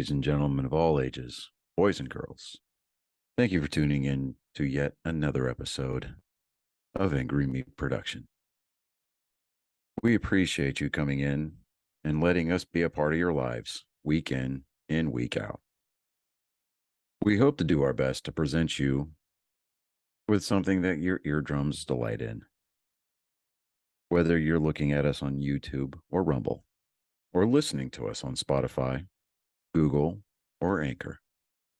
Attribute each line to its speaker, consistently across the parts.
Speaker 1: ladies and gentlemen of all ages, boys and girls. Thank you for tuning in to yet another episode of Angry Meat Production. We appreciate you coming in and letting us be a part of your lives week in and week out. We hope to do our best to present you with something that your eardrums delight in. Whether you're looking at us on YouTube or Rumble, or listening to us on Spotify, Google, or Anchor,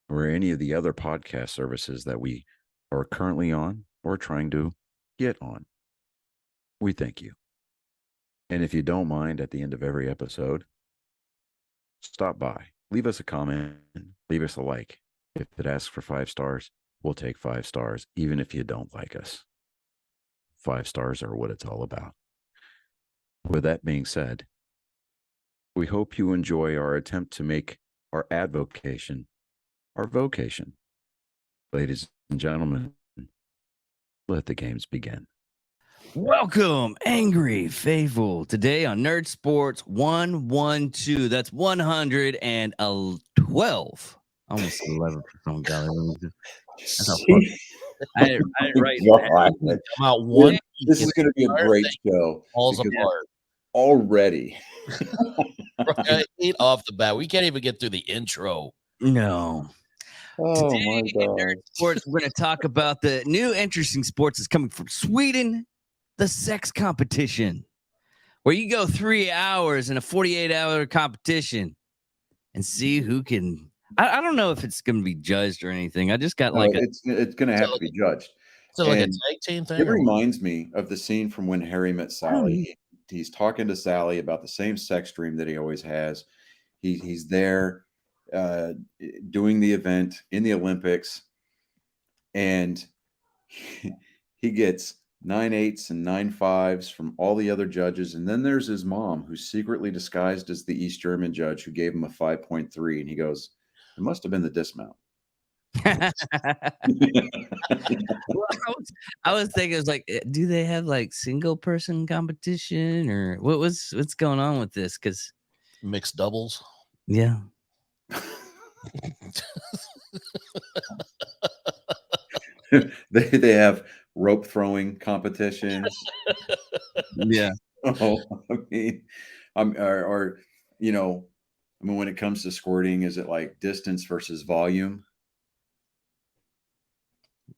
Speaker 1: or any of the other podcast services that we are currently on or trying to get on. We thank you. And if you don't mind, at the end of every episode, stop by, leave us a comment, leave us a like. If it asks for 5 stars, we'll take 5 stars, even if you don't like us. 5 stars are what it's all about. With that being said, we hope you enjoy our attempt to make our advocation our vocation. Ladies and gentlemen, let the games begin.
Speaker 2: Welcome, Angry Faithful. Today on Nerd Sports 112. That's 112. Almost 11 for some guy. That's how fun. I didn't write that.
Speaker 3: About one.
Speaker 4: This is going to be a great show.
Speaker 3: Falls apart
Speaker 4: already.
Speaker 3: Right off the bat. We can't even get through the intro.
Speaker 2: No.
Speaker 4: Oh
Speaker 2: Today
Speaker 4: my
Speaker 2: in
Speaker 4: God.
Speaker 2: Nerd Sports, we're going to talk about the new interesting sports that's coming from Sweden, the sex competition, where you go 3 hours in a 48-hour competition and see who can. I don't know if it's going to be judged or anything. I just got
Speaker 4: it's going to have to be judged.
Speaker 3: So like a
Speaker 4: And
Speaker 3: tag team thing.
Speaker 4: It reminds me of the scene from When Harry Met Sally. He's talking to Sally about the same sex dream that he always has. He's there doing the event in the Olympics, and he gets 9 8s and 9 5s from all the other judges, and then there's his mom, who's secretly disguised as the East German judge, who gave him a 5.3, and he goes, "It must have been the dismount."
Speaker 2: Well, I was thinking, it was like, do they have like single person competition or what's going on with this? Because
Speaker 3: mixed doubles.
Speaker 2: Yeah.
Speaker 4: they have rope throwing competitions.
Speaker 2: Yeah.
Speaker 4: Oh, or when it comes to squirting, is it like distance versus volume?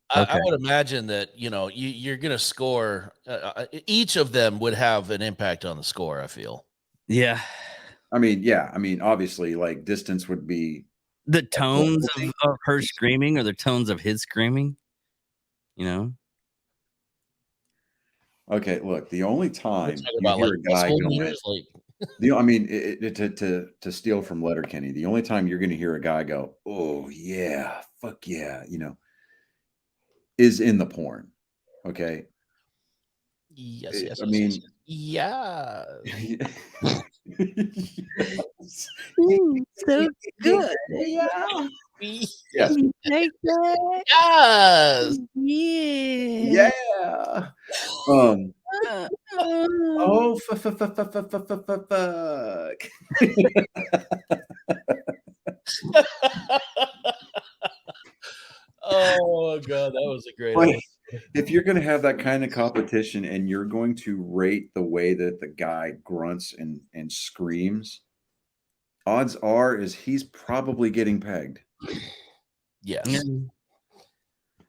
Speaker 3: I would imagine that, you're going to score. Each of them would have an impact on the score, I feel.
Speaker 2: Yeah.
Speaker 4: Obviously, like distance would be
Speaker 2: the tones of her screaming or the tones of his screaming,
Speaker 4: Okay, look, the only time you
Speaker 3: about,
Speaker 4: hear a guy going,
Speaker 3: meters,
Speaker 4: to steal from Letterkenny, the only time you're going to hear a guy go, "Oh yeah, fuck yeah," is in the porn. Okay.
Speaker 3: Yes.
Speaker 4: Yeah.
Speaker 2: Yes. So good. Yeah.
Speaker 4: Yes.
Speaker 2: Take that.
Speaker 3: Yes.
Speaker 2: Yeah.
Speaker 4: Yeah. Oh, fuck.
Speaker 3: Oh God, that was a great
Speaker 4: one. If you're going to have that kind of competition and you're going to rate the way that the guy grunts and screams, odds are he's probably getting pegged.
Speaker 3: Yes.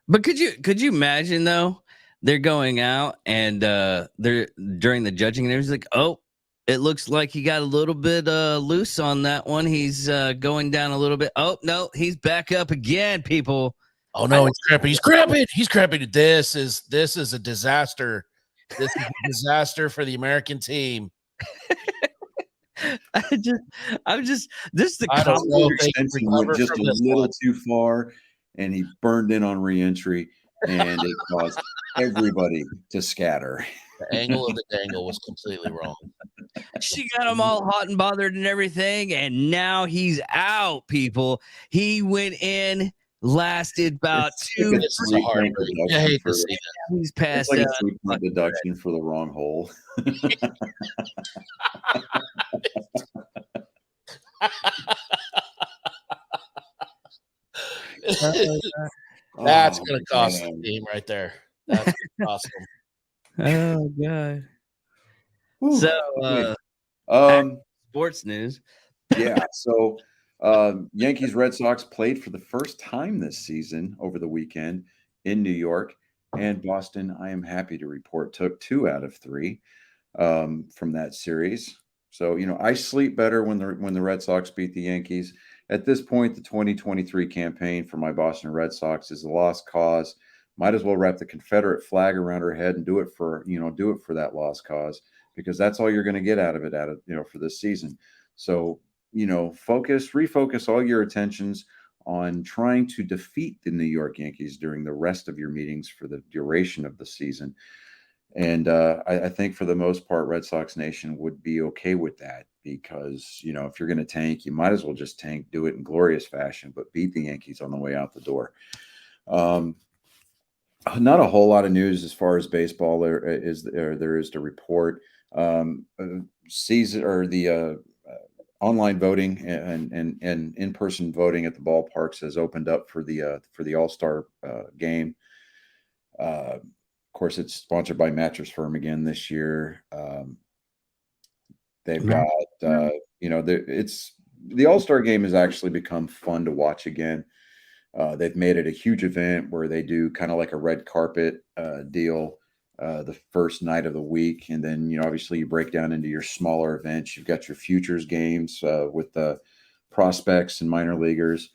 Speaker 2: But could you imagine though? They're going out and they're during the judging and everybody's like, "Oh, it looks like he got a little bit loose on that one. He's going down a little bit. Oh no, he's back up again, people."
Speaker 3: Oh no, he's cramping. He's cramping. He's cramping. This is a disaster. This is a disaster for the American team.
Speaker 2: I'm just this is the
Speaker 4: he went just a little too far and he burned in on re-entry and it caused everybody to scatter.
Speaker 3: The angle of the dangle was completely wrong.
Speaker 2: She got him all hot and bothered and everything, and now he's out, people. He went in, lasted about 2
Speaker 3: minutes. I hate to see that.
Speaker 2: He's passed
Speaker 4: out.
Speaker 2: It's
Speaker 4: like a deduction for the wrong hole.
Speaker 3: That's
Speaker 4: Oh,
Speaker 3: gonna cost the
Speaker 4: man.
Speaker 3: team right there. That's gonna cost them.
Speaker 2: Oh god.
Speaker 4: Whew.
Speaker 2: So
Speaker 4: Okay.
Speaker 2: back
Speaker 4: Um,
Speaker 2: to sports news.
Speaker 4: yeah. So, Yankees Red Sox played for the first time this season over the weekend in New York and Boston. I am happy to report took 2 out of 3 from that series. So, I sleep better when the Red Sox beat the Yankees. At this point, the 2023 campaign for my Boston Red Sox is a lost cause. Might as well wrap the Confederate flag around her head and do it for that lost cause, because that's all you're going to get out of it, for this season. So, refocus all your attentions on trying to defeat the New York Yankees during the rest of your meetings for the duration of the season. And I think for the most part, Red Sox Nation would be okay with that, because, if you're going to tank, you might as well just tank, do it in glorious fashion, but beat the Yankees on the way out the door. Um, Not a whole lot of news as far as baseball there is to report. Season or the online voting and in-person voting at the ballparks has opened up for the All-Star game. Of course, it's sponsored by Mattress Firm again this year. They've got, it's the All-Star game has actually become fun to watch again. They've made it a huge event where they do kind of like a red carpet deal the first night of the week. And then, obviously you break down into your smaller events. You've got your futures games with the prospects and minor leaguers.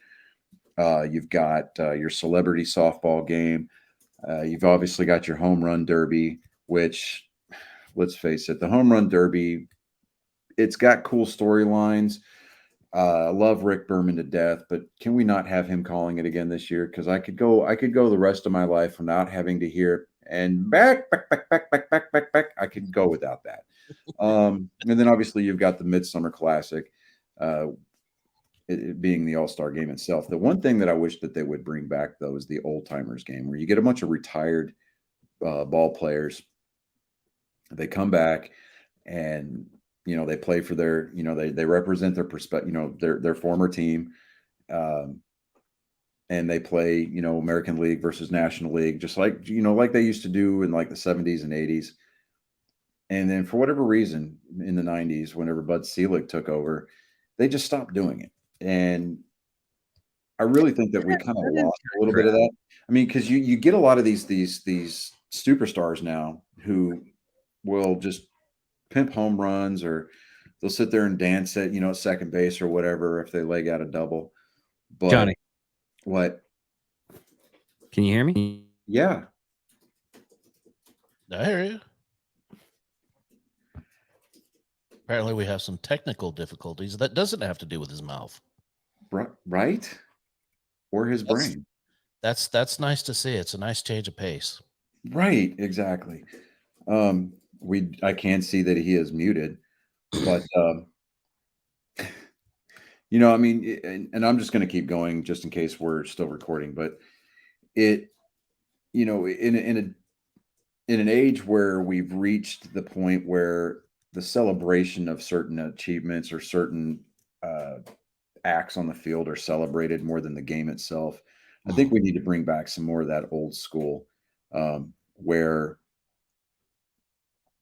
Speaker 4: You've got your celebrity softball game. You've obviously got your home run derby, which, let's face it, the home run derby, it's got cool storylines. I love Rick Berman to death, but can we not have him calling it again this year? Because I could go the rest of my life without having to hear and back. I could go without that. And then obviously you've got the Midsummer Classic, it being the All-Star game itself. The one thing that I wish that they would bring back, though, is the Old Timers game, where you get a bunch of retired ball players. They come back and they play for their they represent their their former team, and they play American League versus National League, just like they used to do in like the 70s and 80s. And then for whatever reason in the 90s, whenever Bud Selig took over, they just stopped doing it. And I really think that we kind of lost a little bit of that. I mean, because you get a lot of these superstars now who will just pimp home runs, or they'll sit there and dance at second base or whatever if they leg out a double. But
Speaker 2: Johnny,
Speaker 4: what?
Speaker 2: can you hear me?
Speaker 4: Yeah.
Speaker 3: I hear you. Apparently, we have some technical difficulties. That doesn't have to do with his mouth,
Speaker 4: Right? Or his brain.
Speaker 3: That's nice to see. It's a nice change of pace.
Speaker 4: Right, exactly. I can see that he is muted, but I mean, and I'm just going to keep going just in case we're still recording. But in an age where we've reached the point where the celebration of certain achievements or certain acts on the field are celebrated more than the game itself, I think we need to bring back some more of that old school, where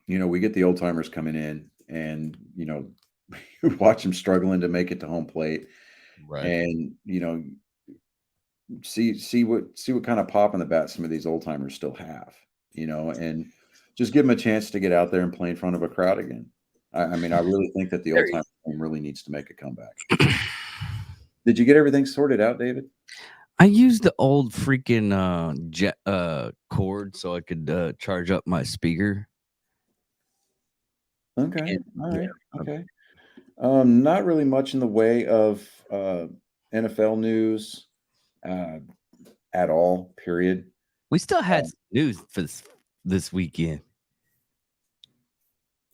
Speaker 4: we get the old timers coming in, and watch them struggling to make it to home plate,
Speaker 3: Right.
Speaker 4: and see what kind of pop in the bat some of these old timers still have, and just give them a chance to get out there and play in front of a crowd again. I mean, I really think that the old time team really needs to make a comeback. Did you get everything sorted out, David?
Speaker 2: I used the old freaking jet cord so I could charge up my speaker.
Speaker 4: Okay.
Speaker 2: And,
Speaker 4: All right. Okay. Not really much in the way of NFL news at all, period.
Speaker 2: we still had some news for this weekend.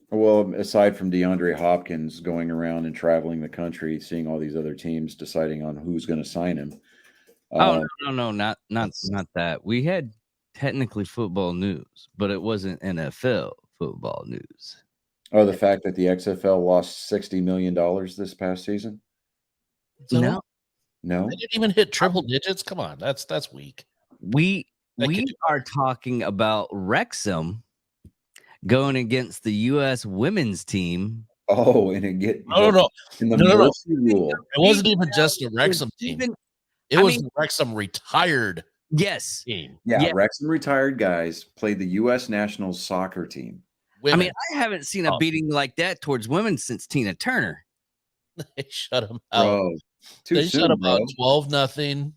Speaker 4: Well, aside from DeAndre Hopkins going around and traveling the country, seeing all these other teams deciding on who's going to sign him.
Speaker 2: Oh no, not that. We had technically football news, but it wasn't NFL football news.
Speaker 4: Oh, the fact that the XFL lost $60 million this past season?
Speaker 2: No,
Speaker 4: No,
Speaker 3: They didn't even hit triple digits. Come on, that's weak.
Speaker 2: We
Speaker 3: They could
Speaker 2: we
Speaker 3: do
Speaker 2: are talking about Wrexham going against the U.S. women's team.
Speaker 4: oh, and it get
Speaker 3: No.
Speaker 4: in the
Speaker 3: No.
Speaker 4: mercy rule.
Speaker 3: It wasn't even just a Wrexham team.
Speaker 2: Even
Speaker 3: It
Speaker 2: I
Speaker 3: was
Speaker 2: mean-
Speaker 3: the Wrexham retired
Speaker 2: yes,
Speaker 3: team.
Speaker 4: Yeah,
Speaker 2: Yeah.
Speaker 4: Wrexham retired guys played the U.S. national soccer team.
Speaker 3: Women.
Speaker 2: I mean, I haven't seen a
Speaker 3: Oh.
Speaker 2: beating like that towards women since Tina Turner.
Speaker 3: They shut them out.
Speaker 4: Bro, too
Speaker 3: They shut
Speaker 4: soon,
Speaker 3: them
Speaker 4: bro.
Speaker 3: out 12-0.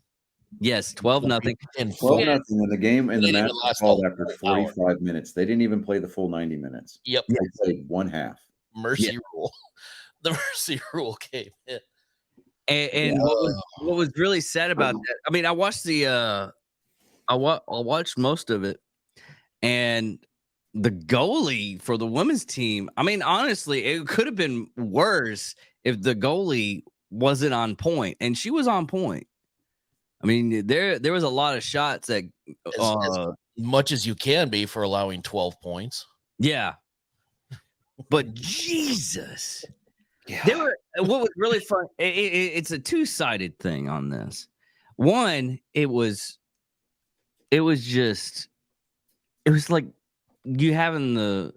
Speaker 2: Yes, 12-0.
Speaker 3: In
Speaker 4: 12
Speaker 3: full.
Speaker 4: nothing in the game, and
Speaker 3: They
Speaker 4: the
Speaker 3: didn't
Speaker 4: match
Speaker 3: even
Speaker 4: was
Speaker 3: last
Speaker 4: called
Speaker 3: the
Speaker 4: after
Speaker 3: whole hour.
Speaker 4: 45 minutes. They didn't even play the full 90 minutes.
Speaker 3: Yep.
Speaker 4: They played one half.
Speaker 3: Mercy rule. The mercy rule came in.
Speaker 2: And what was really sad about that? I mean, I watched the I watched most of it, and the goalie for the women's team. I mean, honestly, it could have been worse if the goalie wasn't on point, and she was on point. I mean, there was a lot of shots that,
Speaker 3: As much as you can be for allowing 12 points.
Speaker 2: yeah. But Jesus,
Speaker 4: Yeah.
Speaker 2: there were. What was really fun? It's a two-sided thing on this. One, it was like you having the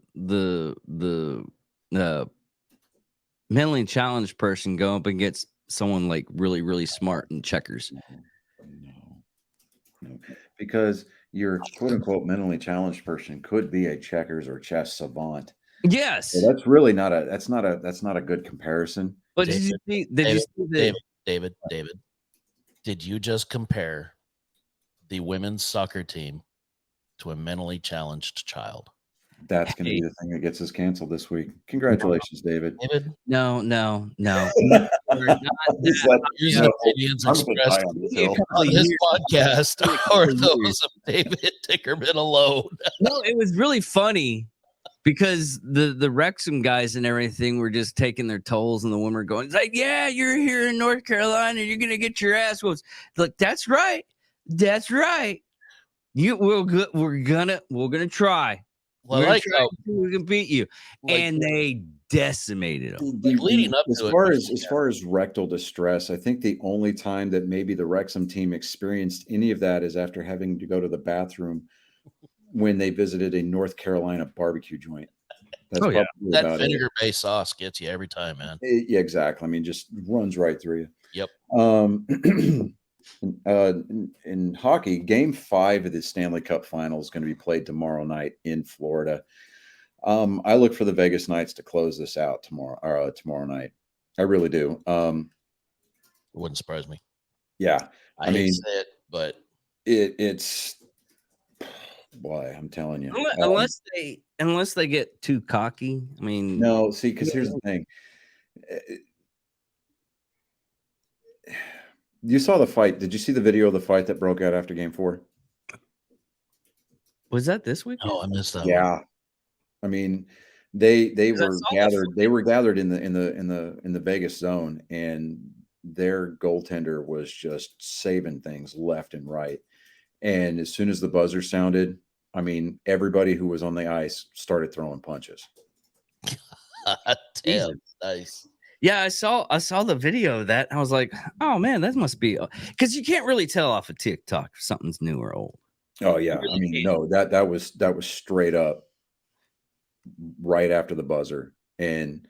Speaker 2: mentally challenged person go up against someone like really, really smart in checkers.
Speaker 4: No. Because your quote unquote mentally challenged person could be a checkers or chess savant.
Speaker 2: Yes,
Speaker 4: So that's really not a good comparison.
Speaker 2: but did you see? Did you see the?
Speaker 3: David, did you just compare the women's soccer team to a mentally challenged child?
Speaker 4: That's going to be the thing that gets us canceled this week. Congratulations, David.
Speaker 3: David,
Speaker 2: No.
Speaker 4: It's like,
Speaker 3: views
Speaker 4: you
Speaker 3: and
Speaker 4: know,
Speaker 3: opinions
Speaker 4: I'm gonna die
Speaker 3: expressed
Speaker 4: on this hill.
Speaker 3: on this podcast are
Speaker 2: years.
Speaker 3: those of David Tickerman alone.
Speaker 2: No, it was really funny because the Wrexham guys and everything were just taking their tolls, and the women were going, it's like, yeah, you're here in North Carolina, you're gonna get your ass whooped. Look, that's right. We're gonna try.
Speaker 3: Well,
Speaker 2: We're
Speaker 3: I like
Speaker 2: trying
Speaker 3: how,
Speaker 2: to see if we can beat you.
Speaker 3: like,
Speaker 2: And they decimated them.
Speaker 3: Like, leading up
Speaker 4: as
Speaker 3: to it,
Speaker 4: far as far as rectal distress, I think the only time that maybe the Wrexham team experienced any of that is after having to go to the bathroom when they visited a North Carolina barbecue joint. That's
Speaker 2: yeah.
Speaker 4: probably
Speaker 3: that
Speaker 4: about it.
Speaker 3: vinegar-based sauce gets you every time, man.
Speaker 4: Yeah, exactly. I mean, just runs right through you.
Speaker 3: Yep.
Speaker 4: In hockey, Game 5 of the Stanley Cup Final is going to be played tomorrow night in Florida. I look for the Vegas Knights to close this out tomorrow night. I really do.
Speaker 3: It wouldn't surprise me.
Speaker 4: Yeah,
Speaker 3: I hate to say it, but
Speaker 4: it's boy, I'm telling you.
Speaker 2: Unless they get too cocky. I mean,
Speaker 4: No, see, because here's the thing. You saw the fight. Did you see the video of the fight that broke out after Game 4?
Speaker 2: was that this week?
Speaker 3: oh, I missed that one.
Speaker 4: Yeah. I mean, they
Speaker 2: I
Speaker 4: were
Speaker 2: saw the
Speaker 4: gathered. They were gathered in the Vegas zone, and their goaltender was just saving things left and right. And as soon as the buzzer sounded, I mean, everybody who was on the ice started throwing punches.
Speaker 3: Damn, nice.
Speaker 2: Yeah, I saw the video of that. I was like, oh man, that must be because you can't really tell off of TikTok if something's new or old.
Speaker 4: Oh yeah, I mean, no, that was straight up right after the buzzer, and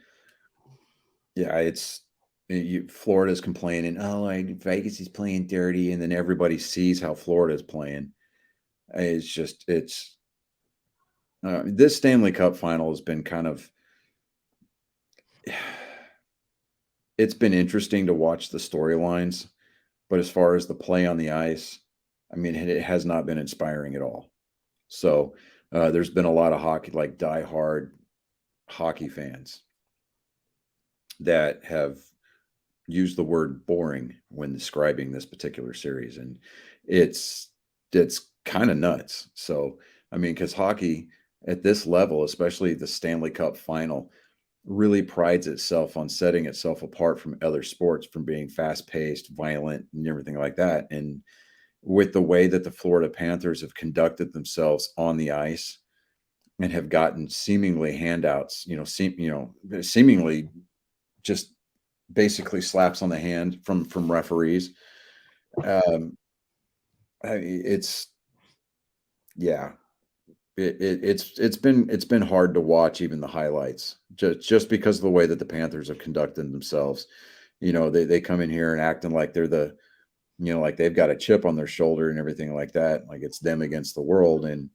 Speaker 4: yeah, Florida's complaining. Oh, Vegas is playing dirty, and then everybody sees how Florida's playing. This Stanley Cup Final has been kind of. It's been interesting to watch the storylines, but as far as the play on the ice, I mean, it has not been inspiring at all. So there's been a lot of hockey, like diehard hockey fans that have used the word boring when describing this particular series. And it's kind of nuts. So, I mean, because hockey at this level, especially the Stanley Cup Final, really prides itself on setting itself apart from other sports, from being fast-paced, violent, and everything like that. And with the way that the Florida Panthers have conducted themselves on the ice and have gotten seemingly handouts, seemingly just basically slaps on the hand from referees, Um, it's yeah, it's been hard to watch even the highlights just because of the way that the Panthers have conducted themselves. They come in here and acting like they're like they've got a chip on their shoulder and everything like that, like it's them against the world. And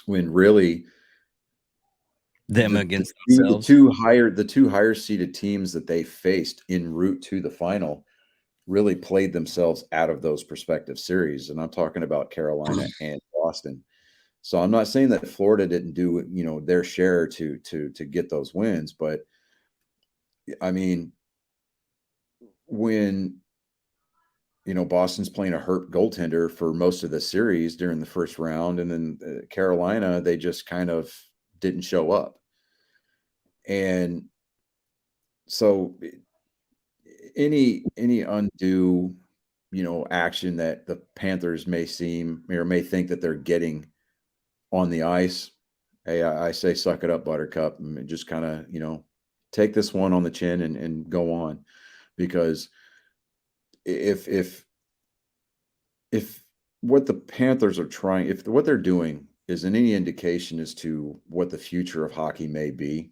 Speaker 4: when really
Speaker 2: Them against
Speaker 4: the
Speaker 2: themselves.
Speaker 4: two higher seeded teams that they faced en route to the final really played themselves out of those prospective series. And I'm talking about Carolina and Boston. So I'm not saying that Florida didn't do, their share to get those wins, but I mean, when Boston's playing a hurt goaltender for most of the series during the first round, and then Carolina, they just kind of didn't show up. And so any undue, action that the Panthers may seem or may think that they're getting on the ice, hey, I say suck it up, Buttercup, and just kind of, take this one on the chin and go on. Because if what the Panthers are trying, if what they're doing is in any indication as to what the future of hockey may be,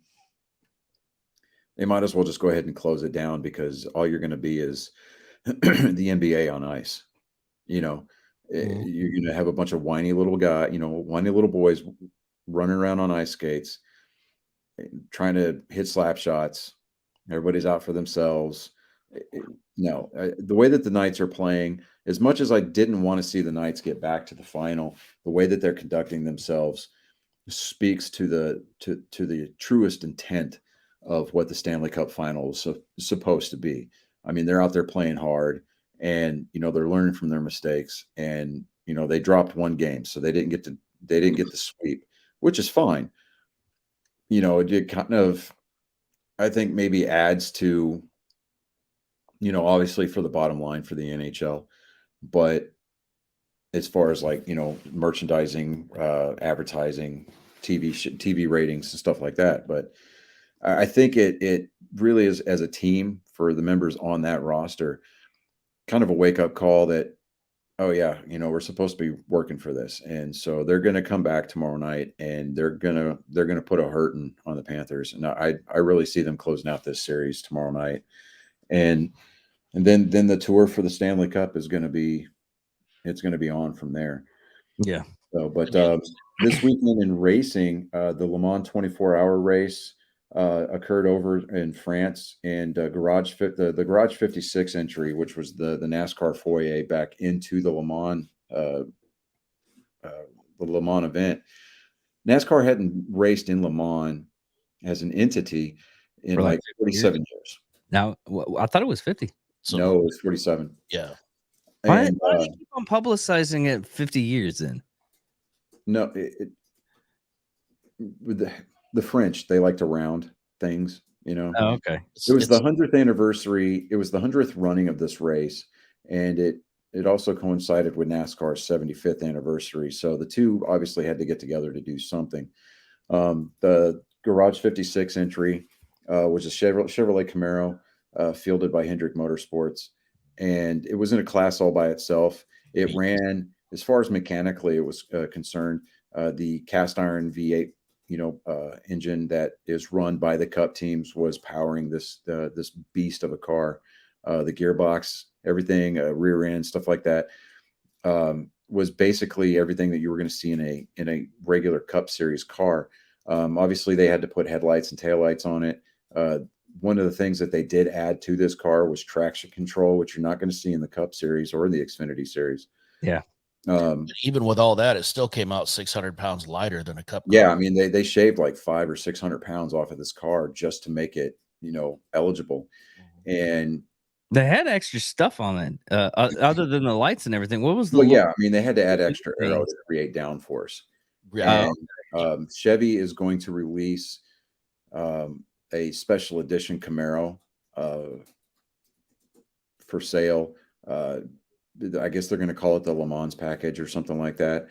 Speaker 4: they might as well just go ahead and close it down, because all you're going to be is the NBA on ice. You're going to have a bunch of whiny little whiny little boys running around on ice skates, trying to hit slap shots. Everybody's out for themselves. No, the way that the Knights are playing, as much as I didn't want to see the Knights get back to the final, the way that they're conducting themselves speaks to the truest intent of what the Stanley Cup final is supposed to be. I mean, they're out there playing hard, and they're learning from their mistakes, and they dropped one game, so they didn't get the sweep, which is fine. It kind of, I think, maybe adds to, obviously for the bottom line for the NHL, but as far as like, merchandising, advertising, TV ratings and stuff like that. But I think it really is, as a team, for the members on that roster, kind of a wake up call that, oh yeah, we're supposed to be working for this. And so they're going to come back tomorrow night, and they're going to put a hurting on the Panthers. And I really see them closing out this series tomorrow night. And then the tour for the Stanley Cup is going to be, it's going to be on from there.
Speaker 2: Yeah.
Speaker 4: So, but this weekend in racing, the Le Mans 24-hour race occurred over in France, and the Garage 56 entry, which was the NASCAR foyer back into the Le Mans event. NASCAR hadn't raced in Le Mans as an entity in
Speaker 2: For like
Speaker 4: like 47 years.
Speaker 2: Now, I thought it was 50.
Speaker 3: So,
Speaker 4: No, it was 47.
Speaker 3: yeah.
Speaker 2: Why
Speaker 4: And
Speaker 2: do they keep on publicizing it 50 years then?
Speaker 4: no, with the French, they like to round things,
Speaker 2: Oh, okay.
Speaker 4: It was the 100th anniversary. It was the 100th running of this race, and it also coincided with NASCAR's 75th anniversary. So the two obviously had to get together to do something. The Garage 56 entry was a Chevrolet Camaro fielded by Hendrick Motorsports, and it was in a class all by itself. It ran, as far as mechanically it was concerned, the cast iron V8 engine that is run by the Cup teams was powering this beast of a car. The gearbox, everything, rear end, stuff like that, was basically everything that you were going to see in a regular Cup Series car. Obviously, they had to put headlights and taillights on it. One of the things that they did add to this car was traction control, which you're not going to see in the Cup Series or in the Xfinity Series.
Speaker 2: Yeah.
Speaker 3: Even with all that, it still came out 600 pounds lighter than a Cup car.
Speaker 4: Yeah, I mean, they shaved like 500 or 600 pounds off of this car just to make it, eligible. And
Speaker 2: they had extra stuff on it, other than the lights and everything. What was the?
Speaker 4: Well, yeah, I mean, they had to add extra aero to create downforce.
Speaker 3: Yeah.
Speaker 4: And Chevy is going to release a special edition Camaro for sale. I guess they're going to call it the Le Mans package or something like that.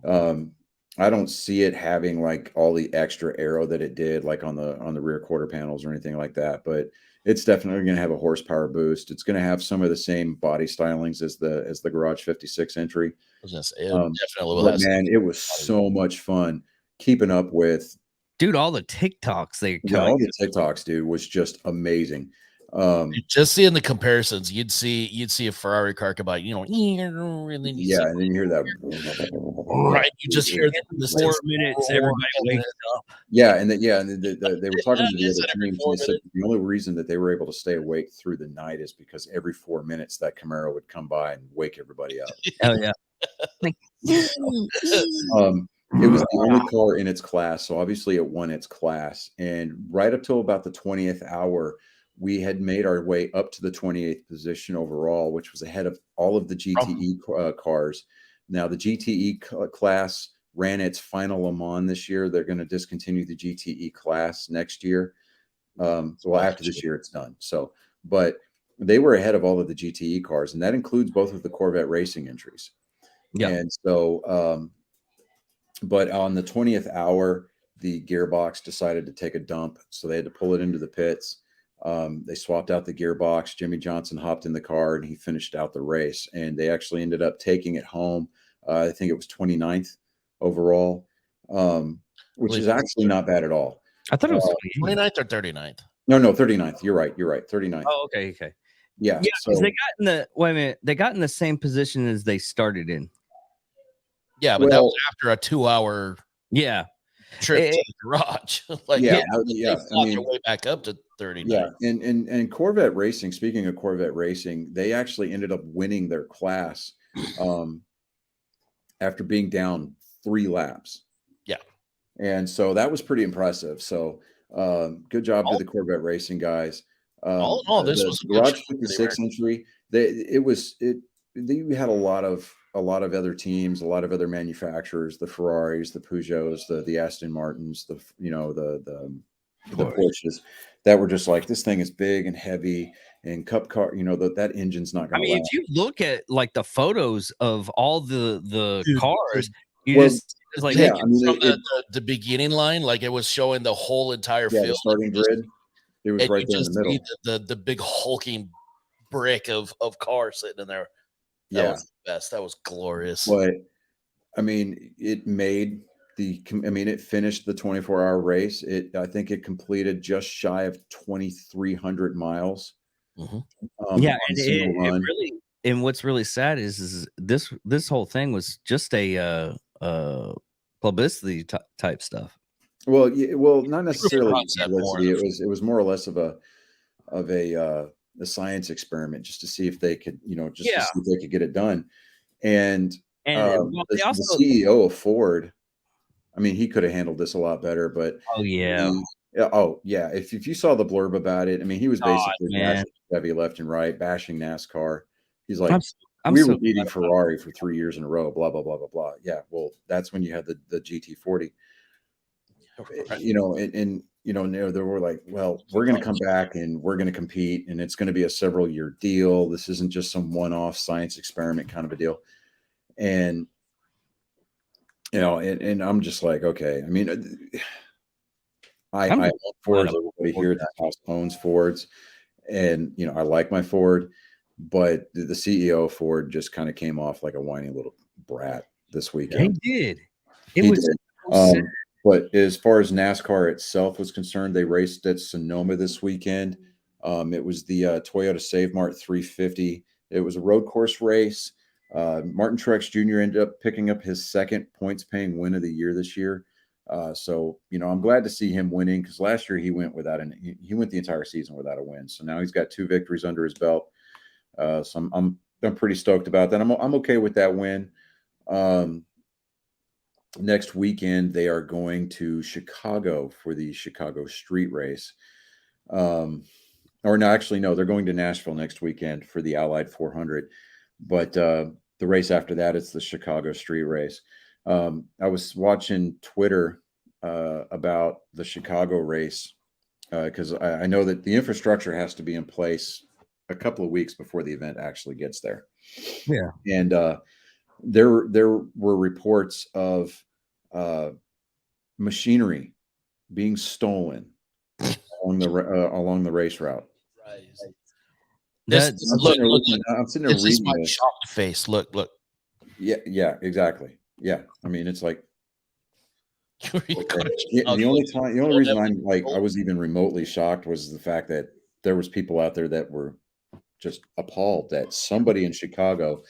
Speaker 4: I don't see it having like all the extra aero that it did, like on the rear quarter panels or anything like that. But It's definitely going to have a horsepower boost. It's going to have some of the same body stylings as the Garage 56 entry.
Speaker 3: I was gonna say it
Speaker 4: Um,
Speaker 3: definitely will
Speaker 4: but
Speaker 3: have some
Speaker 4: man, it was so much fun keeping up with
Speaker 2: Dude, all the TikToks they
Speaker 4: yeah, all the TikToks, dude, was just amazing.
Speaker 3: just seeing the comparisons, you'd see a Ferrari car come by, and then you
Speaker 4: yeah,
Speaker 3: see,
Speaker 4: and then you hear that
Speaker 3: right, you just hear the
Speaker 2: 4 minutes, everybody wakes up.
Speaker 4: yeah, and they were talking to the
Speaker 3: Is
Speaker 4: other
Speaker 3: it every
Speaker 4: teams,
Speaker 3: 4
Speaker 4: and they said the only reason that they were able to stay awake through the night is because every 4 minutes that Camaro would come by and wake everybody up.
Speaker 2: Oh yeah.
Speaker 4: It was the only car in its class, so obviously it won its class. And right up till about the 20th hour, we had made our way up to the 28th position overall, which was ahead of all of the GTE cars. Now, the GTE class ran its final Le Mans this year. They're going to discontinue the GTE class next year. Well, after this year, it's done. So, but they were ahead of all of the GTE cars, and that includes both of the Corvette racing entries.
Speaker 2: Yeah.
Speaker 4: And so, but on the 20th hour, the gearbox decided to take a dump, so they had to pull it into the pits. They swapped out the gearbox. Jimmy Johnson hopped in the car and he finished out the race. And they actually ended up taking it home. I think it was 29th overall, which is actually not bad at all.
Speaker 2: I thought it was
Speaker 3: 29th or 39th.
Speaker 4: No, 39th. You're right. 39th.
Speaker 2: Oh, okay.
Speaker 4: Yeah.
Speaker 2: Yeah,
Speaker 4: So
Speaker 2: they got in the wait a minute. They got in the same position as they started in.
Speaker 3: Yeah, but that was after a 2-hour
Speaker 2: Yeah.
Speaker 3: trip to the garage. Like,
Speaker 4: yeah.
Speaker 3: they fought their way back up to 39.
Speaker 4: Yeah, and Corvette Racing. Speaking of Corvette Racing, they actually ended up winning their class after being down 3 laps.
Speaker 3: Yeah,
Speaker 4: and so that was pretty impressive. So good job to the Corvette Racing guys.
Speaker 3: All in all, this was a good
Speaker 4: Garage
Speaker 3: show for the
Speaker 4: 56 entry. They had a lot of other teams, a lot of other manufacturers, the Ferraris, the Peugeots, the Aston Martins, the Porsches that were just like, this thing is big and heavy and cup car, that engine's not going to
Speaker 2: if you look at like the photos of all the cars, it's like
Speaker 3: from the beginning line, like it was showing the whole entire field,
Speaker 4: the starting grid. It was right there in the middle.
Speaker 3: The big hulking brick of car sitting in there. That was the best. That was glorious.
Speaker 4: But I mean, it finished the 24-hour race. I think it completed just shy of 2,300 miles.
Speaker 2: Mm-hmm. It really, and what's really sad is this whole thing was just a publicity type stuff.
Speaker 4: Well, not necessarily publicity. It was more or less of a science experiment, just to see if they could, to see if they could get it done. And the CEO of Ford, I mean, he could have handled this a lot better, but if you saw the blurb about it, I mean, he was basically bashing Chevy left and right, bashing NASCAR. He's like, we were beating Ferrari for 3 years in a row, blah blah blah blah blah. Yeah, well, that's when you had the GT40. They were like, well, we're going to come back and we're going to compete, and it's going to be a several-year deal. This isn't just some one-off science experiment kind of a deal. And and I'm just like, okay. I mean, I own Fords. Everybody here at the house owns Fords, and I like my Ford, but the CEO of Ford just kind of came off like a whiny little brat this weekend.
Speaker 2: He did.
Speaker 4: He did. But as far as NASCAR itself was concerned, they raced at Sonoma this weekend. It was the Toyota Save Mart 350. It was a road course race. Martin Truex Jr. ended up picking up his second points-paying win of the year this year. So I'm glad to see him winning, because last year he went he went the entire season without a win. So now he's got 2 victories under his belt. So I'm pretty stoked about that. I'm okay with that win. Next weekend, they are going to Chicago for the Chicago Street Race. They're going to Nashville next weekend for the Allied 400. But the race after that, it's the Chicago Street Race. I was watching Twitter about the Chicago race because I know that the infrastructure has to be in place a couple of weeks before the event actually gets there.
Speaker 2: Yeah.
Speaker 4: And there were reports of machinery being stolen along the race route.
Speaker 3: This,
Speaker 2: That
Speaker 3: look, look,
Speaker 4: I'm sitting there
Speaker 3: this is
Speaker 4: reading
Speaker 3: my
Speaker 4: this.
Speaker 3: shocked face. Look.
Speaker 4: Yeah, exactly. Yeah, I mean, it's like
Speaker 3: You go to
Speaker 4: the
Speaker 3: Chicago,
Speaker 4: only reason I'm like I was even remotely shocked was the fact that there was people out there that were just appalled that somebody in Chicago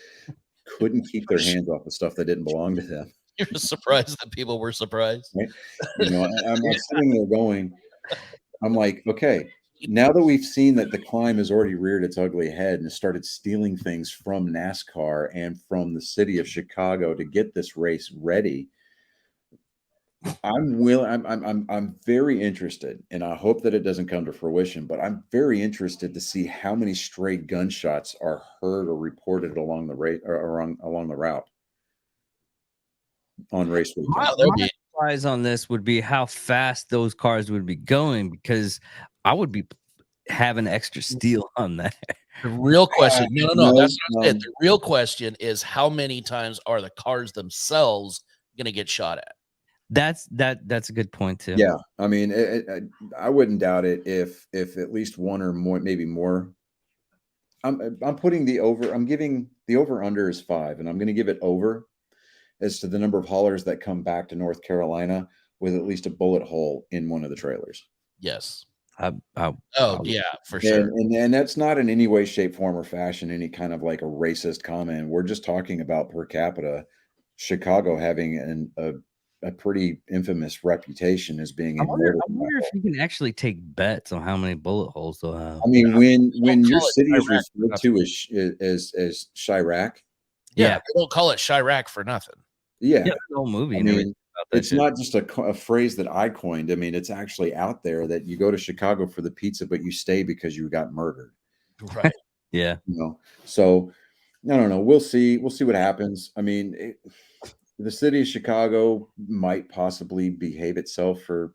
Speaker 4: couldn't keep their hands off the stuff that didn't belong to them.
Speaker 3: You're surprised that people were surprised.
Speaker 4: Right? You know, I'm sitting there going, I'm like, okay, now that we've seen that the climb has already reared its ugly head and has started stealing things from NASCAR and from the city of Chicago to get this race ready, I'm very interested, and I hope that it doesn't come to fruition, but I'm very interested to see how many stray gunshots are heard or reported along the race or along the route on race weekend.
Speaker 3: Wow, that'd
Speaker 2: my
Speaker 3: be
Speaker 2: surprise on this would be how fast those cars would be going, because I would be having extra steel on that.
Speaker 3: the real question. No,
Speaker 4: No,
Speaker 3: that's not it. The real question is how many times are the cars themselves going to get shot at?
Speaker 2: That's a good point too.
Speaker 4: Yeah, I mean, I wouldn't doubt it if at least one or more, maybe more. I'm putting the over. I'm giving the over under is 5, and I'm going to give it over as to the number of haulers that come back to North Carolina with at least a bullet hole in one of the trailers.
Speaker 3: Yes.
Speaker 2: I
Speaker 3: Yeah, for sure.
Speaker 4: And that's not in any way, shape, form, or fashion any kind of like a racist comment. We're just talking about per capita, Chicago having a pretty infamous reputation as being
Speaker 2: I
Speaker 4: a
Speaker 2: wonder
Speaker 4: murder
Speaker 2: if
Speaker 4: capital.
Speaker 2: you can actually take bets on how many bullet holes they'll have.
Speaker 4: I mean, when your
Speaker 3: call it
Speaker 4: city is
Speaker 3: Chirac for
Speaker 4: referred to as Chirac,
Speaker 3: Yeah,
Speaker 2: Yeah.
Speaker 3: they don't call it Chirac for nothing.
Speaker 4: yeah,
Speaker 2: Yeah, the whole movie.
Speaker 4: I
Speaker 2: and everything
Speaker 4: mean,
Speaker 2: about that
Speaker 4: it's
Speaker 2: shit.
Speaker 4: not just a phrase that I coined. I mean, it's actually out there that you go to Chicago for the pizza, but you stay because you got murdered.
Speaker 3: Right.
Speaker 2: Yeah.
Speaker 4: You know, so I don't know. We'll see. We'll see what happens. I mean, the city of Chicago might possibly behave itself for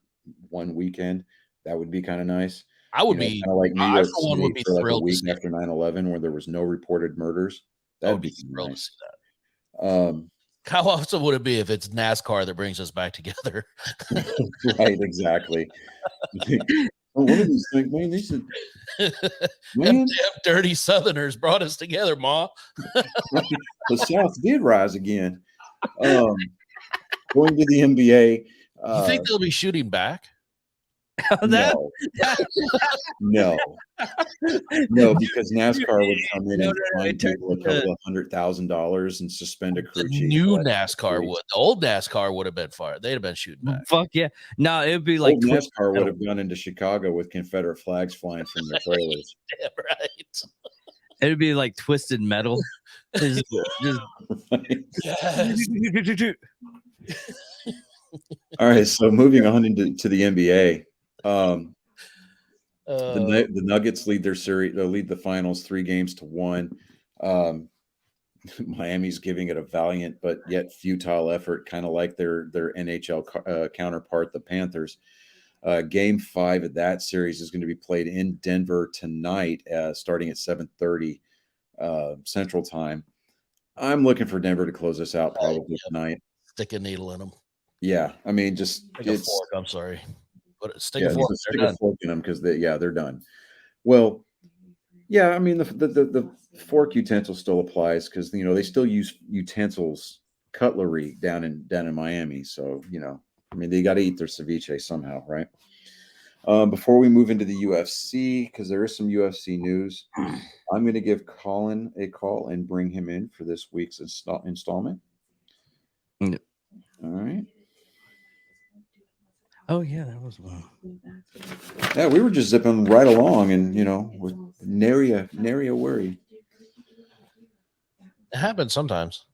Speaker 4: one weekend. That would be kind of nice.
Speaker 3: I would
Speaker 4: You know,
Speaker 3: be
Speaker 4: kind of like New
Speaker 3: I
Speaker 4: York
Speaker 3: for one
Speaker 4: City
Speaker 3: would be
Speaker 4: for like a
Speaker 3: thrilled to
Speaker 4: week
Speaker 3: see it.
Speaker 4: after 9/11 where there was no reported murders.
Speaker 3: I would
Speaker 4: That'd
Speaker 3: be
Speaker 4: be
Speaker 3: thrilled to
Speaker 4: nice.
Speaker 3: see that. How often would it be if it's NASCAR that brings us back together?
Speaker 4: Right, exactly. Well, what are these things, man? These are,
Speaker 3: Them
Speaker 4: man,
Speaker 3: damn dirty Southerners brought us together, Ma.
Speaker 4: the South did rise again. Going to the NBA.
Speaker 3: You think they'll be shooting back?
Speaker 2: That
Speaker 4: No, no, because NASCAR would come in
Speaker 2: No,
Speaker 4: and
Speaker 2: no, no,
Speaker 4: fine
Speaker 2: it turns
Speaker 4: people a couple of $100,000 and suspend a
Speaker 3: The
Speaker 4: crew chief.
Speaker 3: new
Speaker 4: for like
Speaker 3: NASCAR
Speaker 4: 3
Speaker 3: would. The old NASCAR would have been fired. They'd have been shooting back.
Speaker 2: fuck yeah. No, it would be like
Speaker 4: Old
Speaker 2: Twisted
Speaker 4: NASCAR would
Speaker 2: Metal.
Speaker 4: have gone into Chicago with Confederate flags flying from their trailers.
Speaker 3: Damn right.
Speaker 2: It'd be like Twisted Metal. Just-
Speaker 3: Yes.
Speaker 4: All right, so moving on to the NBA. The Nuggets lead their series. They lead the finals 3-1. Miami's giving it a valiant but yet futile effort, kind of like their NHL counterpart, the Panthers. Game 5 of that series is going to be played in Denver tonight, starting at 7:30 Central Time. I'm looking for Denver to close this out probably tonight.
Speaker 3: Stick a needle in them.
Speaker 4: Yeah, I mean, just
Speaker 3: Stick a fork. I'm sorry. But stick
Speaker 4: yeah,
Speaker 3: a fork.
Speaker 4: stick a fork in them because they're done. Well, yeah, I mean the fork utensil still applies because they still use utensils, cutlery down in Miami. So I mean they got to eat their ceviche somehow, right? Before we move into the UFC, because there is some UFC news, I'm going to give Colin a call and bring him in for this week's installment.
Speaker 2: Yep.
Speaker 4: All right.
Speaker 2: Oh yeah, that was one.
Speaker 4: Yeah, we were just zipping right along, and with nary a worry.
Speaker 3: It happens sometimes.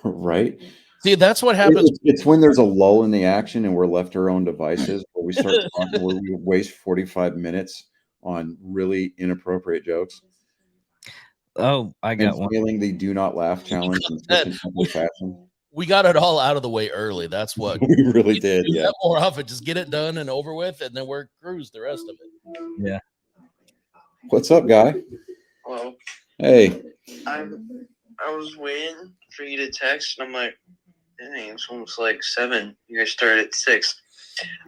Speaker 4: Right.
Speaker 3: See, that's what happens.
Speaker 4: It's when there's a lull in the action and we're left to our own devices where we start talking, where we waste 45 minutes on really inappropriate jokes.
Speaker 2: Oh, I got
Speaker 4: And
Speaker 2: one.
Speaker 4: failing the do not laugh challenge in such an epic fashion.
Speaker 3: We got it all out of the way early. That's what
Speaker 4: We really did.
Speaker 3: do
Speaker 4: Yeah.
Speaker 3: that more often. Just get it done and over with, and then we're cruised the rest of it.
Speaker 2: Yeah.
Speaker 4: What's up, guy?
Speaker 5: Hello.
Speaker 4: Hey.
Speaker 5: I was waiting for you to text, and I'm like, dang, it's almost like 7. You guys started at 6.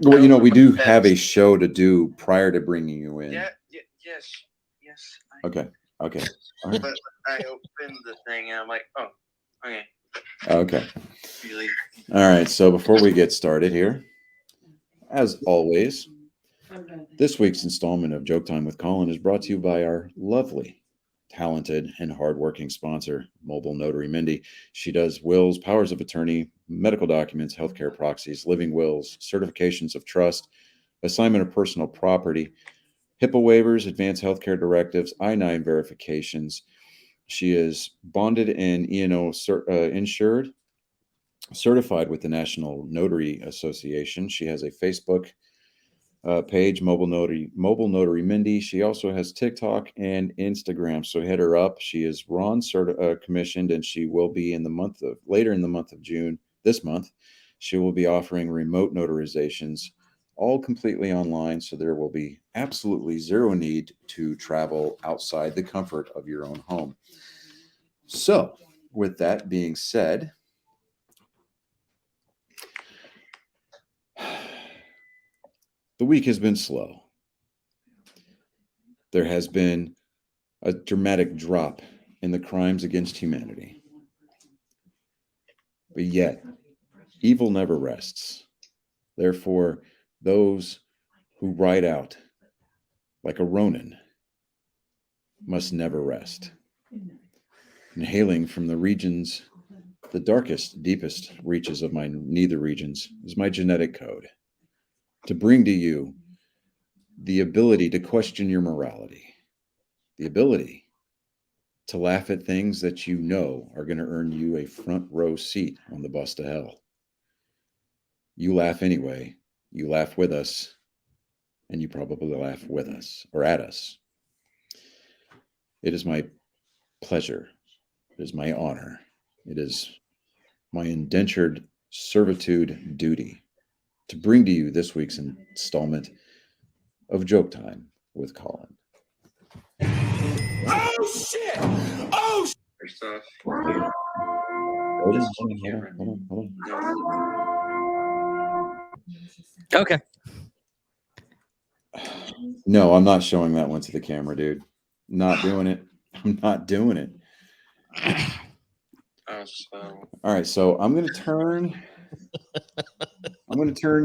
Speaker 4: Well, we do have a show to do prior to bringing you in.
Speaker 5: Yeah. yes.
Speaker 4: Okay. Okay. All right.
Speaker 5: But I opened the thing and I'm like, oh, okay.
Speaker 4: Okay.
Speaker 5: Really?
Speaker 4: All right. So before we get started here, as always, this week's installment of Joke Time with Colin is brought to you by our lovely, talented, and hardworking sponsor, Mobile Notary Mindy. She does wills, powers of attorney, medical documents, healthcare proxies, living wills, certifications of trust, assignment of personal property, HIPAA waivers, advanced healthcare directives, I-9 verifications. She is bonded and E&O insured, certified with the National Notary Association. She has a Facebook page, Mobile Notary Mindy. She also has TikTok and Instagram. So hit her up. She is Ron commissioned, and she will be later in the month of June. This month, she will be offering remote notarizations, all completely online. So there will be absolutely zero need to travel outside the comfort of your own home. So, with that being said, the week has been slow. There has been a dramatic drop in the crimes against humanity. But yet, evil never rests. Therefore, those who ride out like a Ronin must never rest. And hailing from the darkest, deepest reaches of my nether regions is my genetic code, to bring to you the ability to question your morality, the ability to laugh at things that you know are going to earn you a front row seat on the bus to hell. You laugh anyway, you laugh with us, and you probably laugh with us or at us. It is my pleasure, it is my honor, it is my indentured servitude duty to bring to you this week's installment of Joke Time with Colin.
Speaker 6: Oh shit! Oh shit!
Speaker 5: First off,
Speaker 4: Hold on.
Speaker 2: Okay.
Speaker 4: No, I'm not showing that one to the camera, dude. Not doing it. I'm not doing it.
Speaker 5: so
Speaker 4: All right, so I'm gonna turn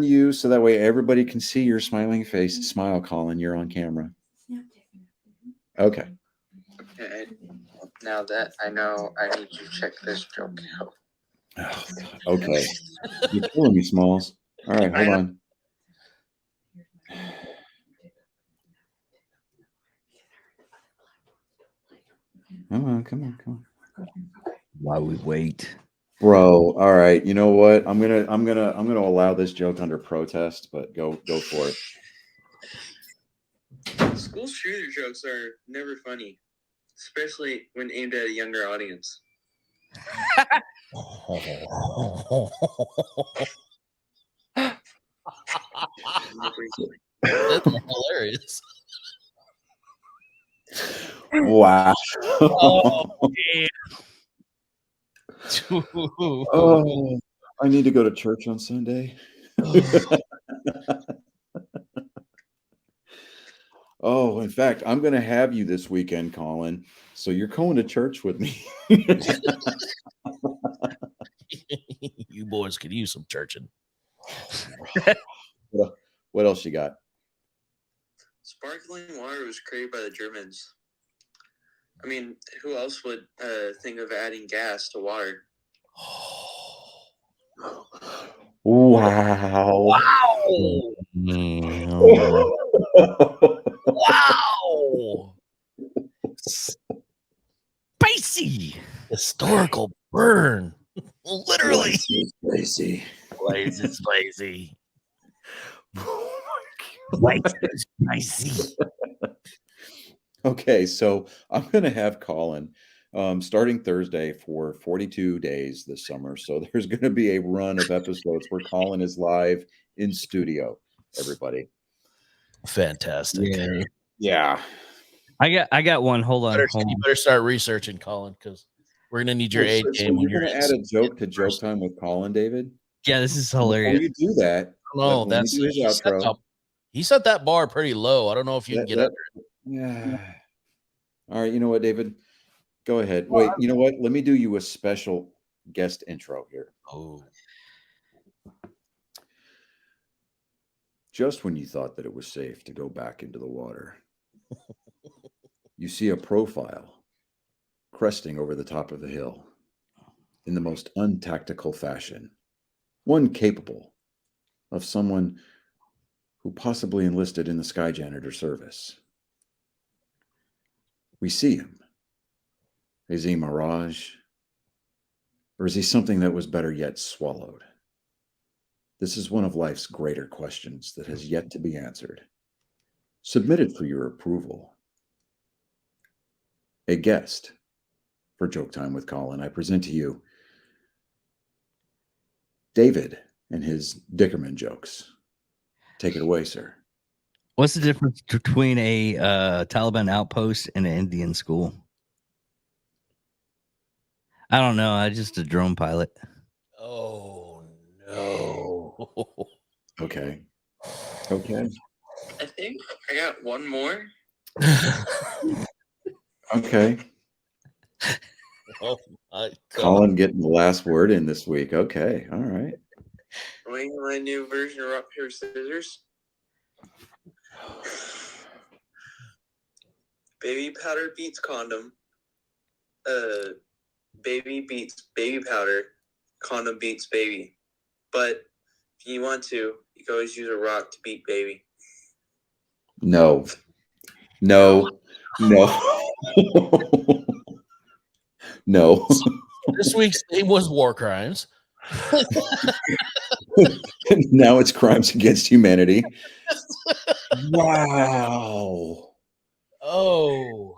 Speaker 4: you so that way everybody can see your smiling face. Smile, Colin. You're on camera. Okay.
Speaker 5: okay. Now that I know, I need to check this joke out.
Speaker 4: Oh, God. Okay. You're killing me, Smalls. All right, hold on. Come on.
Speaker 2: While we wait.
Speaker 4: Bro, all right. You know what? I'm gonna allow this joke under protest, but go for it.
Speaker 5: School shooter jokes are never funny, especially when aimed at a younger audience.
Speaker 3: That's hilarious.
Speaker 4: Wow.
Speaker 2: Oh, yeah.
Speaker 4: Oh, I need to go to church on Sunday. Oh, in fact, I'm going to have you this weekend, Colin. So you're going to church with me.
Speaker 3: You boys could use some churching.
Speaker 4: What else you got?
Speaker 5: Sparkling water was created by the Germans. I mean, who else would think of adding gas to water?
Speaker 4: Wow.
Speaker 2: Wow. Spicy.
Speaker 3: Historical burn. Literally.
Speaker 4: Crazy.
Speaker 3: Spicy.
Speaker 2: Spicy.
Speaker 4: Okay, so I'm going to have Colin starting Thursday for 42 days this summer. So there's going to be a run of episodes where Colin is live in studio, everybody.
Speaker 3: Fantastic.
Speaker 4: Yeah.
Speaker 2: I got one. Hold on.
Speaker 3: You better start researching, Colin, because we're gonna need your aid
Speaker 4: So
Speaker 3: game.
Speaker 4: you're going to add a joke to Joke Time with Colin, David?
Speaker 2: Yeah, this is
Speaker 4: Before
Speaker 2: hilarious.
Speaker 4: you do that,
Speaker 3: No,
Speaker 4: let me do his outro.
Speaker 3: he set that bar pretty low. I don't know if you can get under it.
Speaker 4: Yeah. All right. You know what, David? Go ahead. Wait. You know what? Let me do you a special guest intro here.
Speaker 3: Oh,
Speaker 4: Just when you thought that it was safe to go back into the water, you see a profile cresting over the top of the hill in the most untactical fashion, one capable of someone who possibly enlisted in the sky janitor service. We see him. Is he mirage? Or is he something that was better yet swallowed? This is one of life's greater questions that has yet to be answered. Submitted for your approval. A guest for Joke Time with Colin. I present to you David and his Dickerman jokes. Take it away, sir.
Speaker 2: What's the difference between a Taliban outpost and an Indian school? I don't know. I just a drone pilot.
Speaker 3: oh no.
Speaker 4: Okay. Okay.
Speaker 5: I think I got one more.
Speaker 4: Okay.
Speaker 3: Oh my God.
Speaker 4: Colin getting the last word in this week. Okay. All right.
Speaker 5: Waiting my new version of rock, paper, scissors. Baby powder beats condom. Baby beats baby powder. Condom beats baby. But if you want to, you can always use a rock to beat baby.
Speaker 4: No. No. No. No.
Speaker 3: This week's theme was war crimes.
Speaker 4: Now it's crimes against humanity. Wow.
Speaker 3: Oh,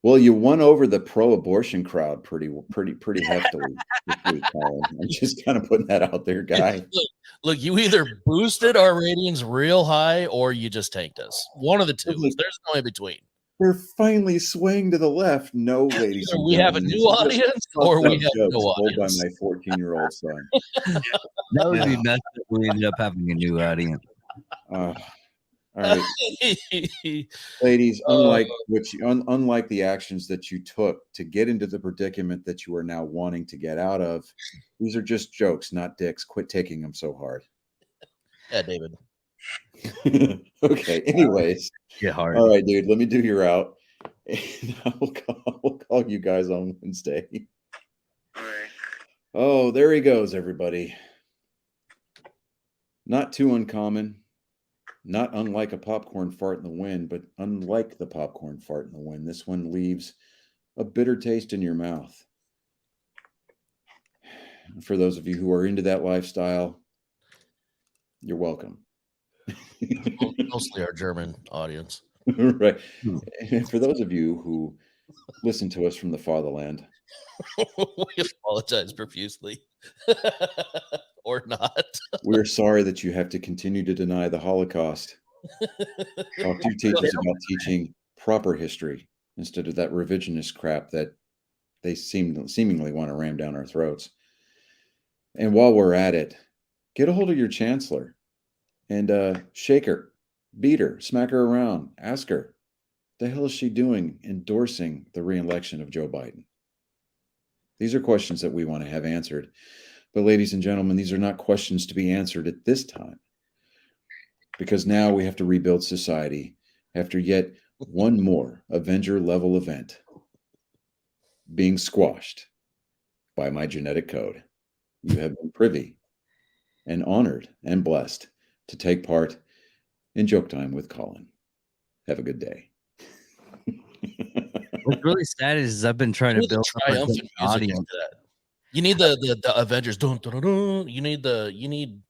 Speaker 4: Well, you won over the pro-abortion crowd pretty heftily this week, Colin. I'm just kind of putting that out there, guy.
Speaker 3: look, you either boosted our ratings real high or you just tanked us. One of the two. There's no in between.
Speaker 4: We're finally swaying to the left. No, ladies
Speaker 3: Either
Speaker 4: and
Speaker 3: we have a
Speaker 4: gentlemen,
Speaker 3: new
Speaker 4: this is just
Speaker 3: audience or we
Speaker 4: fucked
Speaker 3: have
Speaker 4: up
Speaker 3: no
Speaker 4: jokes told by
Speaker 3: audience.
Speaker 4: my 14-year-old son.
Speaker 2: That would be
Speaker 4: Yeah.
Speaker 2: messed up. We ended up having a new audience.
Speaker 4: All right, ladies. Unlike the actions that you took to get into the predicament that you are now wanting to get out of, these are just jokes, not dicks. Quit taking them so hard.
Speaker 3: Yeah, David.
Speaker 4: Okay. Anyways,
Speaker 2: Get hard.
Speaker 4: all right, dude. Let me do your out. And we'll call you guys on Wednesday.
Speaker 5: All right.
Speaker 4: Oh, there he goes, everybody. Not too uncommon. Not unlike a popcorn fart in the wind, but unlike the popcorn fart in the wind, this one leaves a bitter taste in your mouth. For those of you who are into that lifestyle, you're welcome.
Speaker 3: Mostly our German audience.
Speaker 4: Right. And for those of you who listen to us from the fatherland,
Speaker 3: We apologize profusely. Or not.
Speaker 4: we're sorry that you have to continue to deny the Holocaust. Talk to teachers about teaching proper history instead of that revisionist crap that they seemingly want to ram down our throats. And while we're at it, get a hold of your chancellor and shake her, beat her, smack her around, ask her, the hell is she doing endorsing the re-election of Joe Biden? These are questions that we want to have answered. But ladies and gentlemen, these are not questions to be answered at this time, because now we have to rebuild society after yet one more Avenger level event being squashed by my genetic code. You have been privy and honored and blessed to take part in Joke Time with Colin. Have a good day.
Speaker 2: What's really sad is I've been trying to build up a
Speaker 3: triumphant
Speaker 2: good
Speaker 3: music
Speaker 2: audience.
Speaker 3: into that. You need the Avengers. Dun, dun, dun, dun. You need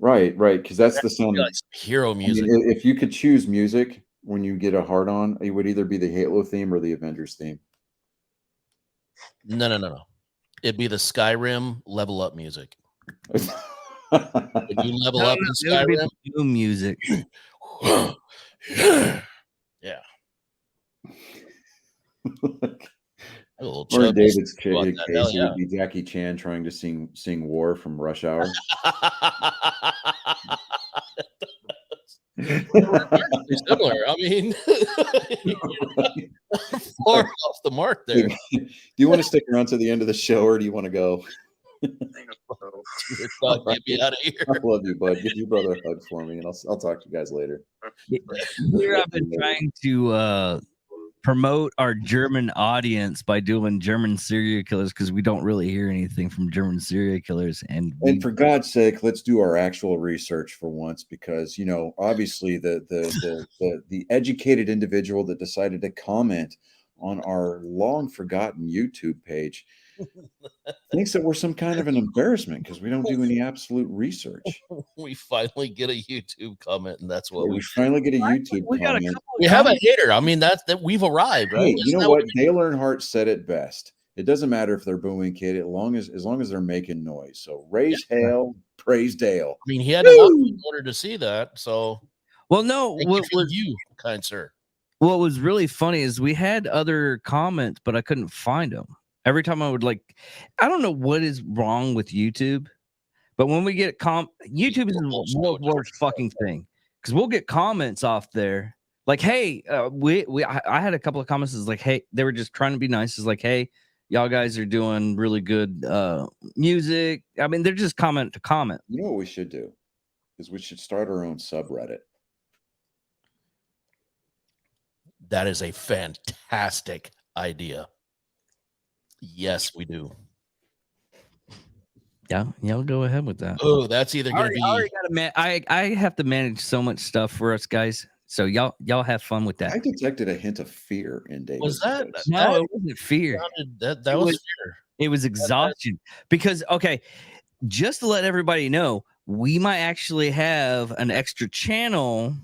Speaker 4: Right, because that's the sound.
Speaker 3: like some hero
Speaker 4: I mean,
Speaker 3: music.
Speaker 4: if you could choose music when you get a hard on, it would either be the Halo theme or the Avengers theme.
Speaker 3: No. It'd be the Skyrim level up music. When you level
Speaker 2: No,
Speaker 3: up
Speaker 2: no,
Speaker 3: in
Speaker 2: it would be
Speaker 3: Skyrim,
Speaker 2: the Doom music.
Speaker 3: yeah. A little
Speaker 4: Or in
Speaker 3: chub
Speaker 4: David's
Speaker 3: about
Speaker 4: case,
Speaker 3: that. Hell
Speaker 4: it would be Jackie Chan trying to sing War from Rush Hour.
Speaker 3: yeah. remarkably similar. I mean, far off the mark there.
Speaker 4: Do you want to stick around to the end of the show, or do you want to go?
Speaker 5: I think so.
Speaker 3: Dear God, get me out of
Speaker 4: I
Speaker 3: here.
Speaker 4: love you, bud. Give your brother a hug for me, and I'll talk to you guys later.
Speaker 2: Here I've been trying to promote our German audience by doing German serial killers because we don't really hear anything from German serial killers. And
Speaker 4: And for God's sake, let's do our actual research for once, because obviously the educated individual that decided to comment on our long forgotten YouTube page thinks that we're some kind of an embarrassment because we don't do any absolute research.
Speaker 3: We finally get a YouTube comment, and that's what
Speaker 4: We
Speaker 3: we
Speaker 4: finally get a YouTube
Speaker 2: we got a
Speaker 4: comment.
Speaker 2: couple
Speaker 3: we have a hater. I mean, that we've arrived, right?
Speaker 4: Hey, you
Speaker 3: Isn't
Speaker 4: know
Speaker 3: that
Speaker 4: what? Dale Earnhardt said it best. It doesn't matter if they're booing kid, as long as they're making noise. So raise hail, praise Dale.
Speaker 3: I mean, he had to watch it in order to see that. So
Speaker 2: well, no,
Speaker 3: thank you for the view, kind sir.
Speaker 2: what was really funny is we had other comments, but I couldn't find them. Every time I would I don't know what is wrong with YouTube, but when we get YouTube is the worst fucking thing because we'll get comments off there like, "Hey, I had a couple of comments is like, hey, they were just trying to be nice. It's like, hey, y'all guys are doing really good music. I mean, they're just comment to comment.
Speaker 4: You know what we should do is we should start our own subreddit.
Speaker 3: That is a fantastic idea. Yes, we do.
Speaker 2: Yeah, y'all go ahead with that.
Speaker 3: Oh, that's either going to be.
Speaker 2: I have to manage so much stuff for us guys. So y'all have fun with that.
Speaker 4: I detected a hint of fear in David.
Speaker 3: Was that?
Speaker 2: No, it wasn't fear.
Speaker 3: That
Speaker 2: It
Speaker 3: was
Speaker 2: was-
Speaker 3: fear.
Speaker 2: It was exhaustion because just to let everybody know, we might actually have an extra channel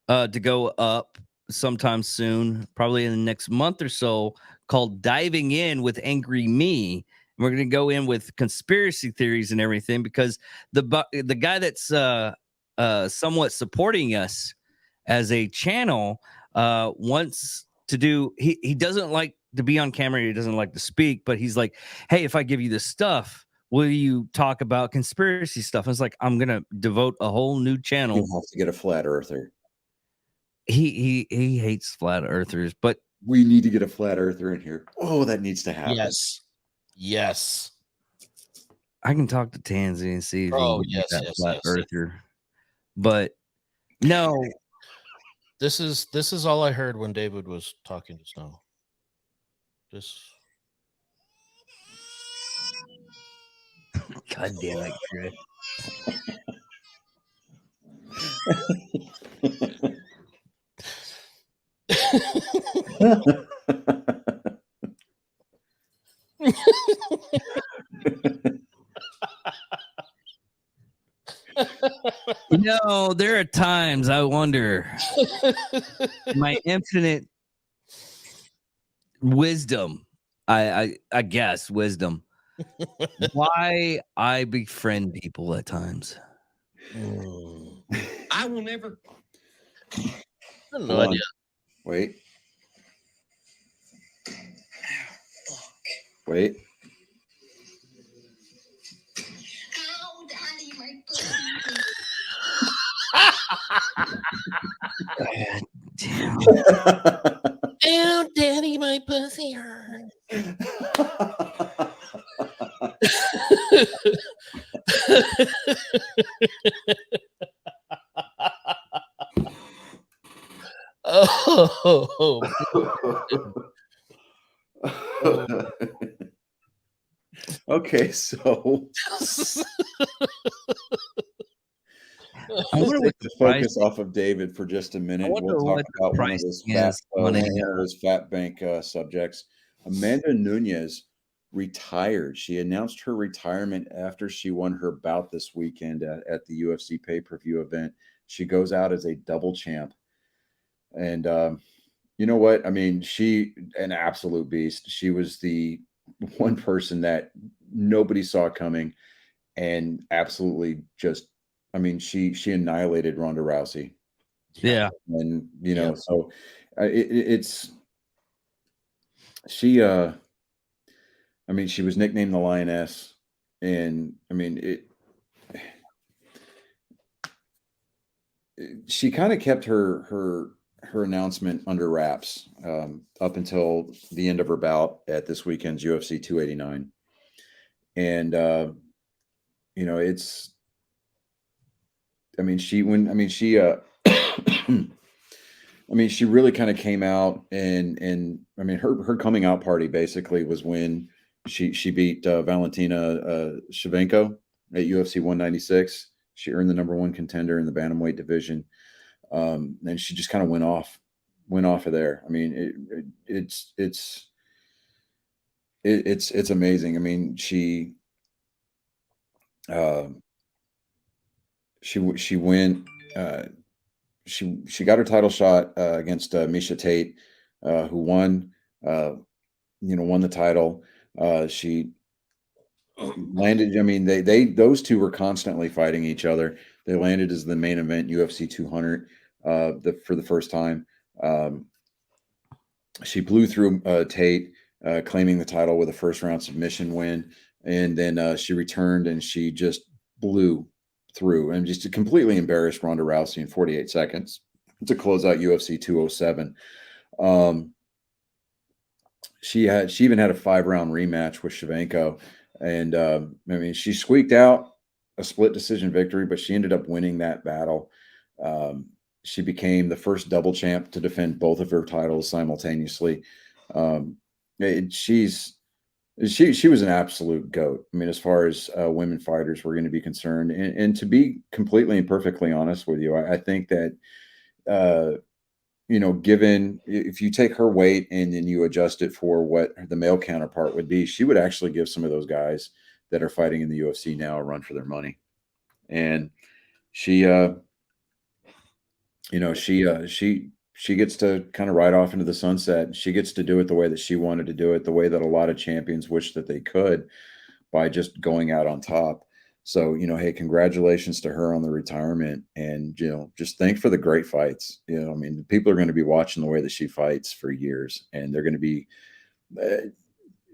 Speaker 2: to go up sometime soon, probably in the next month or so, called Diving In with Angry Me. And we're going to go in with conspiracy theories and everything because the guy that's somewhat supporting us as a channel wants to do. He doesn't like to be on camera. He doesn't like to speak, but he's like, hey, if I give you this stuff, will you talk about conspiracy stuff? And it's like, I'm going to devote a whole new channel.
Speaker 4: You have to get a flat earther.
Speaker 2: He hates flat earthers, but
Speaker 4: We need to get a flat earther in here. Oh, that needs to happen.
Speaker 3: Yes.
Speaker 2: I can talk to Tansy and see if he
Speaker 3: Oh,
Speaker 2: can get
Speaker 3: yes,
Speaker 2: that
Speaker 3: yes,
Speaker 2: flat
Speaker 3: yes.
Speaker 2: earther. But no,
Speaker 3: This is all I heard when David was talking just now. Just
Speaker 2: God damn it, Chris. There are times I wonder my infinite wisdom, I guess wisdom, why I befriend people at times.
Speaker 6: I will never.
Speaker 3: I have no
Speaker 4: Hold on.
Speaker 3: idea.
Speaker 4: Wait. Wait.
Speaker 2: Damn.
Speaker 3: Oh, daddy, my pussy hurt. Oh,
Speaker 4: Okay, so
Speaker 2: I wonder what
Speaker 4: to
Speaker 2: the price
Speaker 4: focus off of David for just a minute.
Speaker 2: wonder
Speaker 4: We'll talk
Speaker 2: what the
Speaker 4: about one of
Speaker 2: pricing
Speaker 4: those fat,
Speaker 2: is on a,
Speaker 4: one of those fat bank subjects. Amanda Nunez retired. She announced her retirement after she won her bout this weekend at the UFC pay-per-view event. She goes out as a double champ. And you know what? I mean, she an absolute beast. She was the one person that nobody saw coming and absolutely just, I mean, she annihilated Ronda Rousey.
Speaker 2: yeah.
Speaker 4: And
Speaker 3: Yeah.
Speaker 4: so it's she I mean, she was nicknamed the Lioness, and I mean she kind of kept her announcement under wraps up until the end of her bout at this weekend's UFC 289, and you know, it's. I mean, I mean, she really kind of came out, and I mean, her coming out party basically was when she beat Valentina Shevchenko at UFC 196. She earned the #1 contender in the bantamweight division, and she just kind of went off of there. I mean, it's amazing. I mean, she went. She got her title shot against Misha Tate, who won. Won the title. She landed. I mean, those two were constantly fighting each other. They landed as the main event UFC 200 for the first time. She blew through Tate, claiming the title with a first round submission win, and then she returned and she just blew through and just completely embarrassed Ronda Rousey in 48 seconds to close out UFC 207. She even had a 5-round rematch with Shevchenko, and I mean, she squeaked out a split decision victory, but she ended up winning that battle. She became the first double champ to defend both of her titles simultaneously. She was an absolute GOAT. I mean, as far as women fighters were going to be concerned, and to be completely and perfectly honest with you, I think that given if you take her weight and then you adjust it for what the male counterpart would be, she would actually give some of those guys that are fighting in the UFC now a run for their money. And she gets to kind of ride off into the sunset. She gets to do it the way that she wanted to do it, the way that a lot of champions wish that they could, by just going out on top. So, hey, congratulations to her on the retirement, and, just thank for the great fights. I mean, people are going to be watching the way that she fights for years, and they're going to be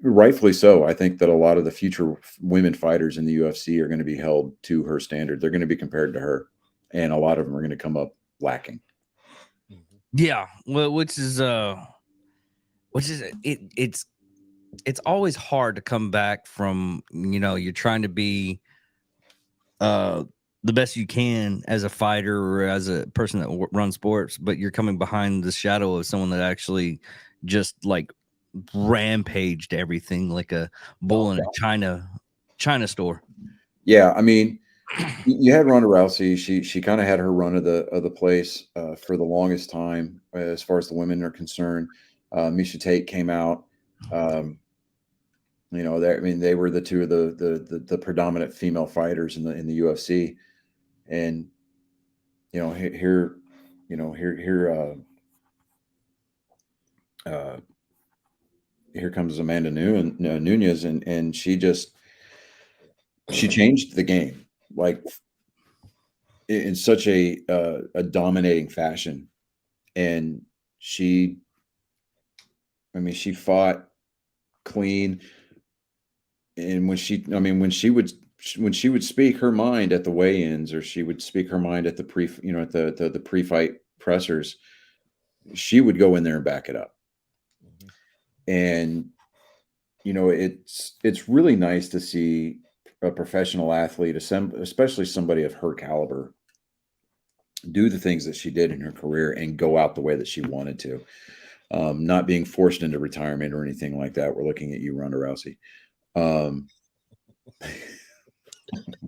Speaker 4: rightfully so. I think that a lot of the future women fighters in the UFC are going to be held to her standard. They're going to be compared to her, and a lot of them are going to come up lacking.
Speaker 2: Yeah, well, it's always hard to come back from, you're trying to be the best you can as a fighter or as a person that runs sports, but you're coming behind the shadow of someone that actually just like rampaged everything like a bull in a China store.
Speaker 4: Yeah, I mean, you had Ronda Rousey. She kind of had her run of the place for the longest time as far as the women are concerned. Misha Tate came out. They were the two of the predominant female fighters in the UFC, and here comes Amanda Nunes, and she changed the game, like in such a dominating fashion. And she fought clean. And when she would speak her mind at the weigh-ins, or she would speak her mind at the the pre-fight pressers, she would go in there and back it up. And it's really nice to see a professional athlete, especially somebody of her caliber, do the things that she did in her career and go out the way that she wanted to, not being forced into retirement or anything like that. We're looking at you, Ronda Rousey.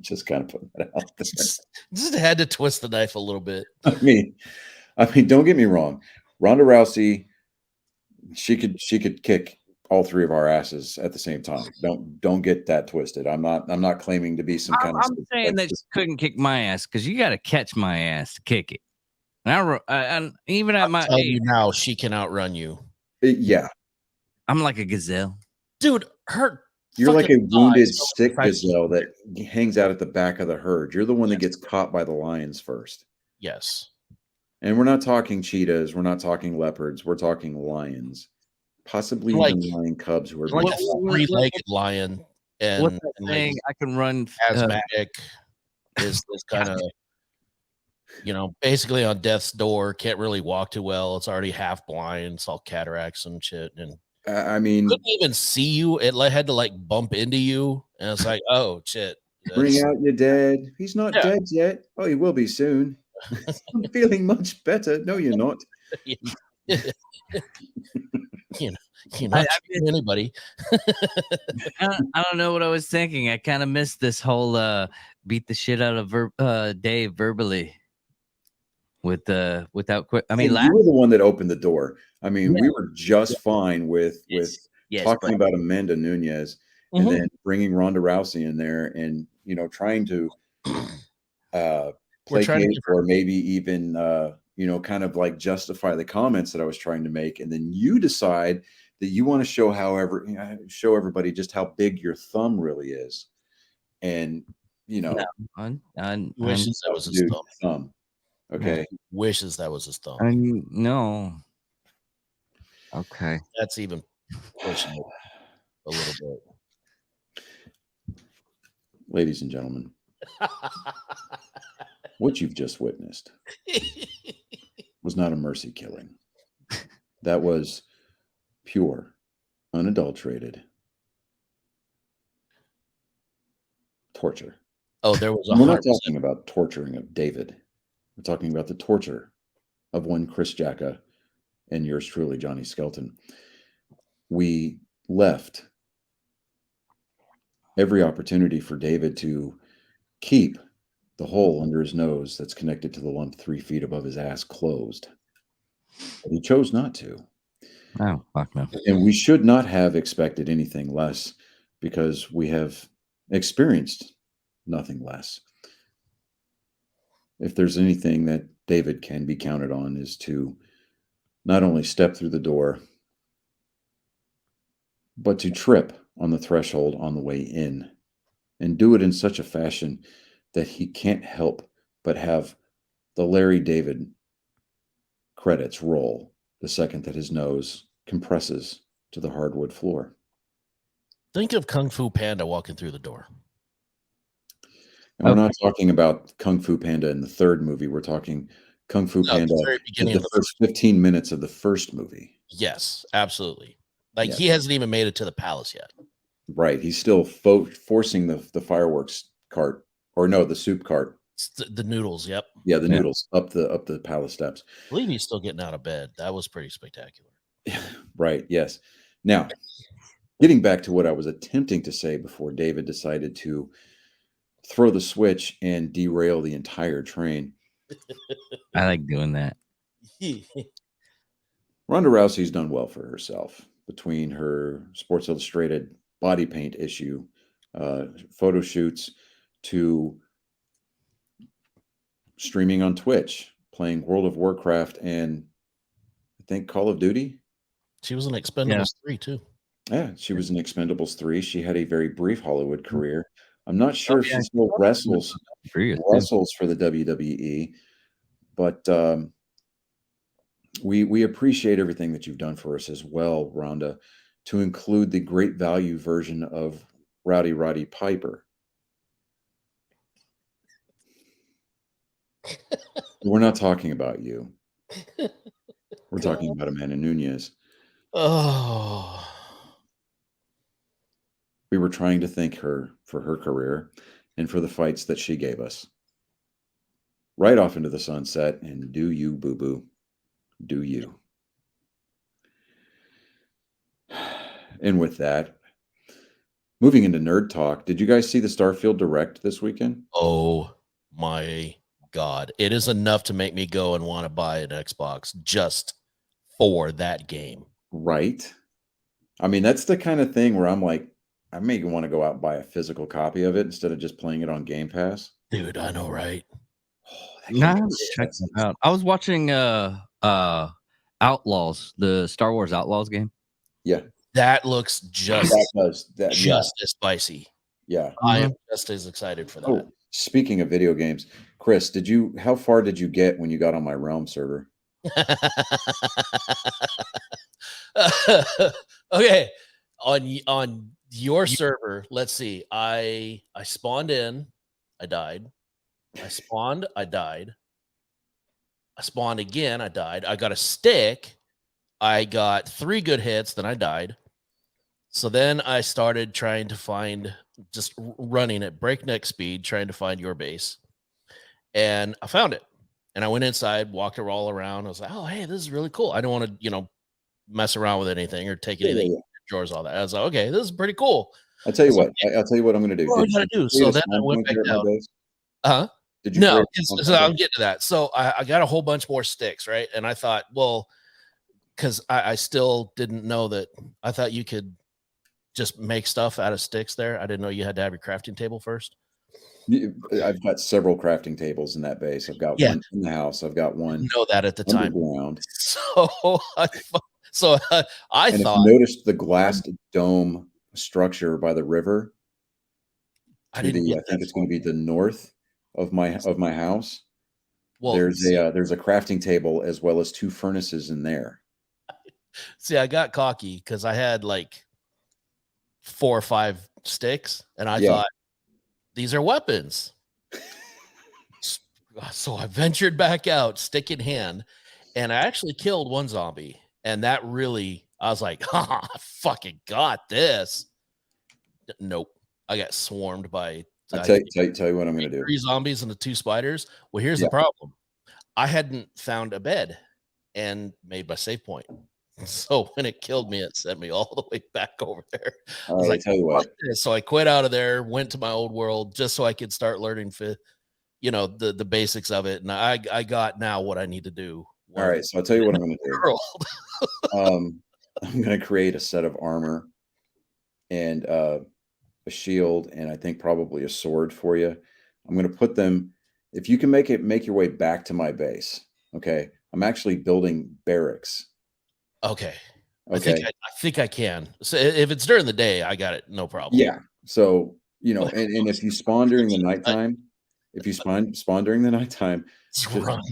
Speaker 4: Just kind of putting that out there.
Speaker 3: Just had to twist the knife a little bit.
Speaker 4: I mean, don't get me wrong. Ronda Rousey, she could kick all three of our asses at the same time. Don't get that twisted. I'm not claiming to be some kind of.
Speaker 2: I'm saying that she couldn't kick my ass because you got to catch my ass to kick it. And even at my age,
Speaker 3: you now, she can outrun you.
Speaker 4: Yeah,
Speaker 2: I'm like a gazelle,
Speaker 3: dude.
Speaker 4: You're like a wounded, sick gazelle that hangs out at the back of the herd. You're the one that gets caught by the lions first.
Speaker 3: Yes.
Speaker 4: And we're not talking cheetahs. We're not talking leopards. We're talking lions, possibly even lion cubs who are
Speaker 3: like a three-legged lion. And,
Speaker 2: what's that thing? I can run
Speaker 3: asthmatic. Is this kind of basically on death's door, can't really walk too well. It's already half blind. It's all cataracts and shit. And
Speaker 4: I mean,
Speaker 3: couldn't even see you. It had to like bump into you. And it's like, oh shit.
Speaker 4: bring out your dad. He's not
Speaker 3: Yeah.
Speaker 4: dead yet. Oh, he will be soon. I'm feeling much better. No, you're not.
Speaker 3: You're not treating anybody.
Speaker 2: I don't know what I was thinking. I kind of missed this whole beat the shit out of Dave verbally without quit. I mean,
Speaker 4: you were the one that opened the door. I mean,
Speaker 2: Yeah.
Speaker 4: we were just fine with
Speaker 2: Yes,
Speaker 4: talking
Speaker 2: but-
Speaker 4: about Amanda Nunes
Speaker 3: Mhm.
Speaker 4: and then bringing Ronda Rousey in there and trying to
Speaker 3: We're trying to
Speaker 4: placate
Speaker 3: give her-
Speaker 4: or maybe even kind of like justify the comments that I was trying to make, and then you decide that you want to show show everybody just how big your thumb really is, and
Speaker 3: wishes that was his
Speaker 4: dude,
Speaker 3: thumb.
Speaker 4: thumb. Okay,
Speaker 3: Wishes that was his thumb.
Speaker 2: No. Okay.
Speaker 3: That's even pushing it a little
Speaker 4: ladies and gentlemen, what you've just witnessed
Speaker 3: bit.
Speaker 4: was not a mercy killing. That was pure, unadulterated torture.
Speaker 3: Oh, there was
Speaker 4: We're not
Speaker 3: 100%.
Speaker 4: talking about torturing of David. We're talking about the torture of one Chris Jacka and yours truly, Johnny Skelton. We left every opportunity for David to keep the hole under his nose that's connected to the lump 3 feet above his ass closed. But he chose not to.
Speaker 2: Oh, fuck no.
Speaker 4: And we should not have expected anything less because we have experienced nothing less. If there's anything that David can be counted on is to not only step through the door, but to trip on the threshold on the way in and do it in such a fashion that he can't help but have the Larry David credits roll the second that his nose compresses to the hardwood floor.
Speaker 3: Think of Kung Fu Panda walking through the door.
Speaker 4: And we're not talking about Kung Fu Panda in the third movie. We're talking Kung Fu
Speaker 3: No,
Speaker 4: Panda
Speaker 3: the very
Speaker 4: in
Speaker 3: beginning
Speaker 4: the
Speaker 3: of the
Speaker 4: first 15 minutes of the first movie.
Speaker 3: Yes, absolutely. Like
Speaker 4: Yeah.
Speaker 3: he hasn't even made it to the palace yet.
Speaker 4: Right. He's still forcing the fireworks cart, or no, the soup cart.
Speaker 3: It's the noodles. Yep.
Speaker 4: Yeah, the
Speaker 2: Yeah.
Speaker 4: noodles up the palace steps.
Speaker 3: I believe he's still getting out of bed. That was pretty spectacular.
Speaker 4: Right. Yes. Now, getting back to what I was attempting to say before David decided to throw the switch and derail the entire train.
Speaker 2: I like doing that.
Speaker 4: Ronda Rousey's done well for herself between her Sports Illustrated body paint issue, photo shoots, to streaming on Twitch, playing World of Warcraft, and I think Call of Duty.
Speaker 3: She was an Expendables 3 too.
Speaker 4: Yeah, she was in Expendables 3. She had a very brief Hollywood career. I'm not sure if
Speaker 2: yeah.
Speaker 4: she still wrestles
Speaker 2: For you.
Speaker 4: for the WWE, but we appreciate everything that you've done for us as well, Rhonda, to include the great value version of Rowdy Roddy Piper. We're not talking about you. We're talking about Amanda Nunes.
Speaker 3: Oh,
Speaker 4: We were trying to thank her for her career and for the fights that she gave us. Right off into the sunset, and do you, boo-boo. Do you. And with that, moving into nerd talk, did you guys see the Starfield Direct this weekend?
Speaker 3: oh my God. It is enough to make me go and want to buy an Xbox just for that game.
Speaker 4: Right. I mean, that's the kind of thing where I'm like, I may want to go out and buy a physical copy of it instead of just playing it on Game Pass.
Speaker 3: Dude, I know, right?
Speaker 4: Oh, that
Speaker 2: Nah,
Speaker 4: game
Speaker 2: I'm
Speaker 4: is
Speaker 2: checking
Speaker 4: expensive.
Speaker 2: it out. I was watching Outlaws, the Star Wars Outlaws game.
Speaker 4: Yeah,
Speaker 3: That looks just
Speaker 4: that does that. Yeah,
Speaker 3: as spicy.
Speaker 4: yeah.
Speaker 3: I am just as excited for that.
Speaker 4: Oh, speaking of video games, Chris, how far did you get when you got on my Realm server?
Speaker 3: Okay, on your server, let's see. I spawned in, I died. I spawned, I died. I spawned again. I died. I got a stick. I got 3 good hits. Then I died. So then I started trying to find, just running at breakneck speed, trying to find your base. And I found it. And I went inside, walked all around. I was like, oh, hey, this is really cool. I don't want to, mess around with anything or take anything, drawers, all that. I was like, okay, this is pretty cool.
Speaker 4: I'll tell you what. I'll tell you what I'm going to do.
Speaker 3: What am I gonna do? So then I went back down. Uh-huh.
Speaker 4: Did you?
Speaker 3: No, so I'll get to that. So I got a whole bunch more sticks, right? And I thought, well, because I still didn't know that. I thought you could just make stuff out of sticks there. I didn't know you had to have your crafting table first.
Speaker 4: I've got several crafting tables in that base. I've got one in the house. I've got one.
Speaker 3: You know that at the time. So I
Speaker 4: and
Speaker 3: thought.
Speaker 4: If you noticed the glassed dome structure by the river. I think it's going to be the north of my house. Well, there's a crafting table as well as 2 furnaces in there.
Speaker 3: See, I got cocky because I had like 4 or 5 sticks, and I thought these are weapons. So I ventured back out, stick in hand, and I actually killed 1 zombie. And that really, I was like, I fucking got this. Nope. I got swarmed by.
Speaker 4: I'll tell you what I'm going to do.
Speaker 3: 3 zombies and the 2 spiders. Well, here's the problem. I hadn't found a bed and made my save point. So when it killed me, it sent me all the way back over there. I was like,
Speaker 4: tell you what.
Speaker 3: So I quit out of there, went to my old world just so I could start learning the basics of it. And I got now what I need to do.
Speaker 4: All right. So I'll tell you what I'm going to do. I'm going to create a set of armor and a shield, and I think probably a sword for you. I'm going to put them, if you can make your way back to my base. Okay. I'm actually building barracks.
Speaker 3: Okay. I think I can. So if it's during the day, I got it. No problem.
Speaker 4: Yeah. So, and if you spawn during the nighttime, just
Speaker 3: run.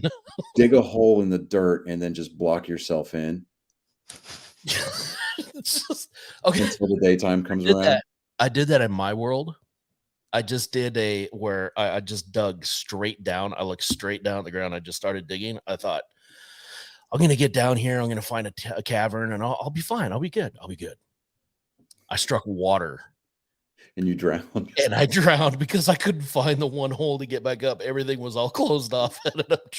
Speaker 4: dig a hole in the dirt and then just block yourself in.
Speaker 3: Okay.
Speaker 4: Until the daytime comes around.
Speaker 3: I did that in my world. I just did where I just dug straight down. I looked straight down at the ground. I just started digging. I thought, I'm going to get down here. I'm going to find a cavern and I'll be fine. I'll be good. I struck water.
Speaker 4: And you drowned.
Speaker 3: And I drowned because I couldn't find the one hole to get back up. Everything was all closed off. I ended up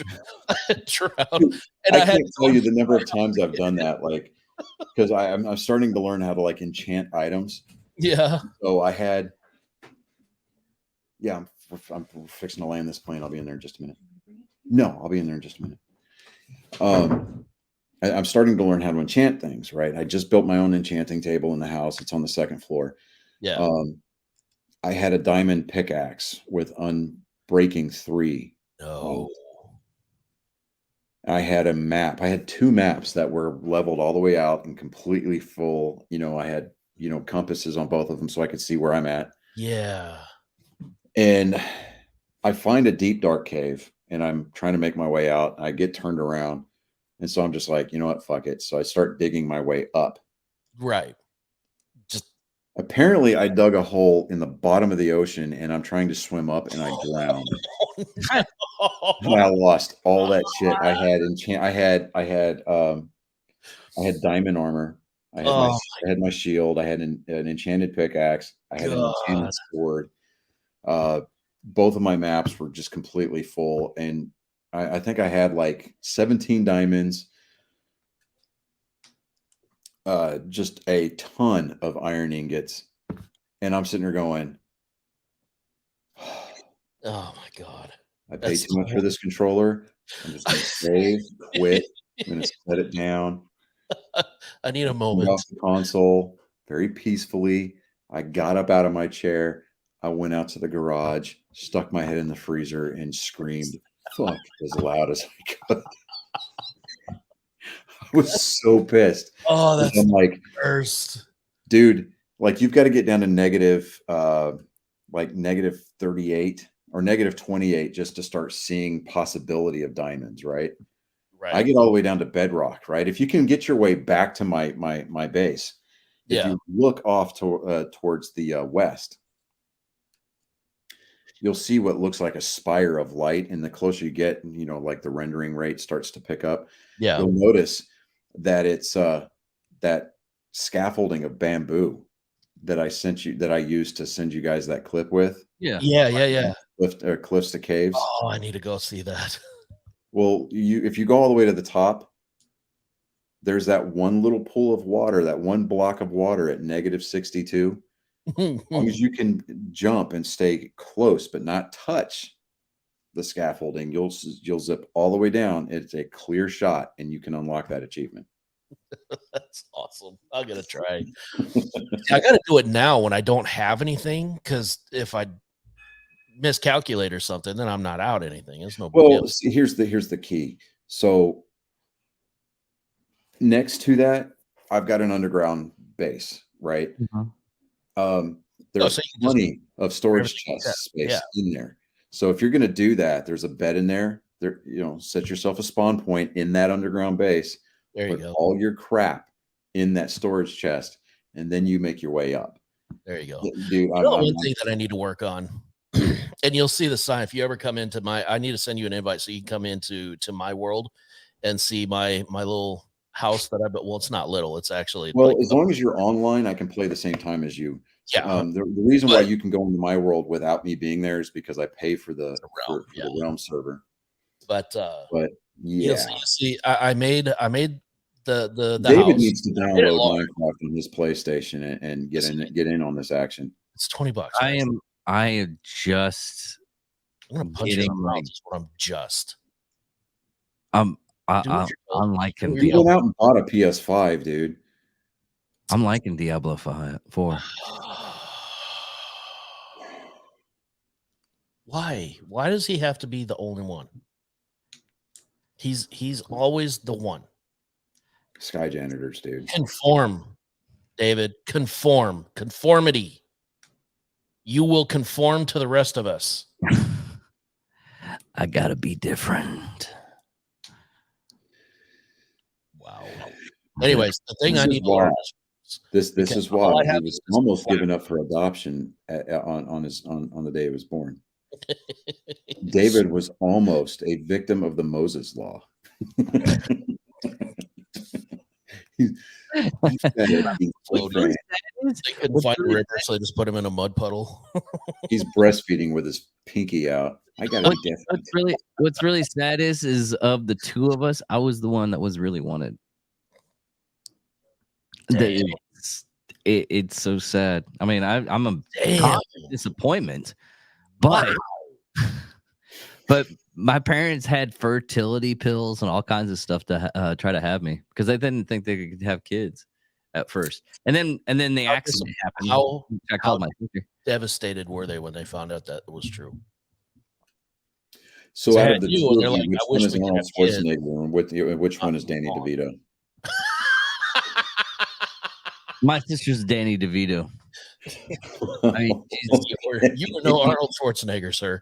Speaker 3: drowned. And I can't
Speaker 4: tell you the number of times I've done that. Like, because I'm starting to learn how to like enchant items.
Speaker 3: Yeah.
Speaker 4: So I had. Yeah, I'm fixing to land this plane. I'll be in there in just a minute. No, I'll be in there in just a minute. I'm starting to learn how to enchant things, right? I just built my own enchanting table in the house. It's on the 2nd floor.
Speaker 3: Yeah.
Speaker 4: I had a diamond pickaxe with Unbreaking 3.
Speaker 3: No.
Speaker 4: I had a map. I had 2 maps that were leveled all the way out and completely full. I had, compasses on both of them so I could see where I'm at.
Speaker 3: Yeah.
Speaker 4: And I find a deep, dark cave and I'm trying to make my way out. I get turned around. And so I'm just like, you know what? Fuck it. So I start digging my way up.
Speaker 3: Right.
Speaker 4: Apparently I dug a hole in the bottom of the ocean and I'm trying to swim up and I drowned. And I lost all that shit. I had diamond armor. I had my shield. I had an enchanted pickaxe. I had an enchanted sword. Both of my maps were just completely full. And I think I had like 17 diamonds, just a ton of iron ingots. And I'm sitting here going,
Speaker 3: oh my God.
Speaker 4: I paid too much for this controller. I'm just going to save, quit. I'm going to set it down.
Speaker 3: I need a moment.
Speaker 4: Off the console very peacefully. I got up out of my chair. I went out to the garage, stuck my head in the freezer, and screamed, fuck, as loud as I could. I was so pissed.
Speaker 3: Oh, that's
Speaker 4: I'm like,
Speaker 3: worst.
Speaker 4: Dude, like you've got to get down to negative 38 or negative 28 just to start seeing possibility of diamonds, right?
Speaker 3: Right.
Speaker 4: I get all the way down to bedrock, right? If you can get your way back to my base, if you look off towards the west, you'll see what looks like a spire of light, and the closer you get, like the rendering rate starts to pick up.
Speaker 3: Yeah.
Speaker 4: You'll notice that it's that scaffolding of bamboo that I used to send you guys that clip with.
Speaker 2: Yeah.
Speaker 3: Yeah.
Speaker 4: Cliffs to caves.
Speaker 3: Oh, I need to go see that.
Speaker 4: Well, if you go all the way to the top, there's that one little pool of water, that one block of water at -62. As long as you can jump and stay close but not touch the scaffolding, you'll zip all the way down. It's a clear shot, and you can unlock that achievement.
Speaker 3: That's awesome. I'm gonna try. I gotta do it now when I don't have anything, because if I miscalculate or something, then I'm not out anything. It's no big
Speaker 4: Well,
Speaker 3: deal.
Speaker 4: see, here's the key. So next to that, I've got an underground base, right? There's
Speaker 3: so you can
Speaker 4: plenty of storage
Speaker 3: everything
Speaker 4: chest
Speaker 3: set,
Speaker 4: space in there. So if you're going to do that, there's a bed in there. There, set yourself a spawn point in that underground base.
Speaker 3: There you
Speaker 4: Put
Speaker 3: go.
Speaker 4: all your crap in that storage chest, and then you make your way up.
Speaker 3: There you go.
Speaker 4: Dude,
Speaker 3: You know, one thing that I need to work on, and you'll see the sign if you ever come into I need to send you an invite so you can come into my world and see my little house that I built. Well, it's not little. It's actually
Speaker 4: as long as you're online, I can play the same time as you.
Speaker 3: Yeah.
Speaker 4: The reason why you can go into my world without me being there is because I pay for the
Speaker 3: realm,
Speaker 4: for the realm server.
Speaker 3: But
Speaker 4: yeah,
Speaker 3: you'll see I made the
Speaker 4: David
Speaker 3: house.
Speaker 4: needs to download Minecraft on his PlayStation and get in on this action.
Speaker 3: It's $20.
Speaker 2: I am just.
Speaker 3: I'm gonna punch you in the mouth. Is what I'm just.
Speaker 2: I'm liking Diablo.
Speaker 4: You went out and bought a PS5, dude.
Speaker 2: I'm liking Diablo 4.
Speaker 3: Why? Why does he have to be the only one? He's always the one.
Speaker 4: Sky janitors, dude.
Speaker 3: Conform, David. Conform. Conformity. You will conform to the rest of us.
Speaker 2: I gotta be different.
Speaker 3: Wow. Anyways, the thing I need to learn
Speaker 4: is this is why he was almost given up for adoption on the day he was born. David was almost a victim of the Moses Law. They
Speaker 3: couldn't find a river, so they just put him in a mud puddle.
Speaker 4: He's breastfeeding with his pinky out. I gotta be different.
Speaker 2: What's really sad is of the two of us, I was the one that was really wanted. It's so sad. I mean, I'm a disappointment, but my parents had fertility pills and all kinds of stuff to try to have me because they didn't think they could have kids at first, and then the accident happened. I called my sister.
Speaker 3: Devastated were they when they found out that it was true?
Speaker 4: So out of the two of you, which one is Arnold Schwarzenegger and which one is Danny DeVito?
Speaker 2: My sister's Danny DeVito. I mean,
Speaker 3: you were no Arnold Schwarzenegger, sir.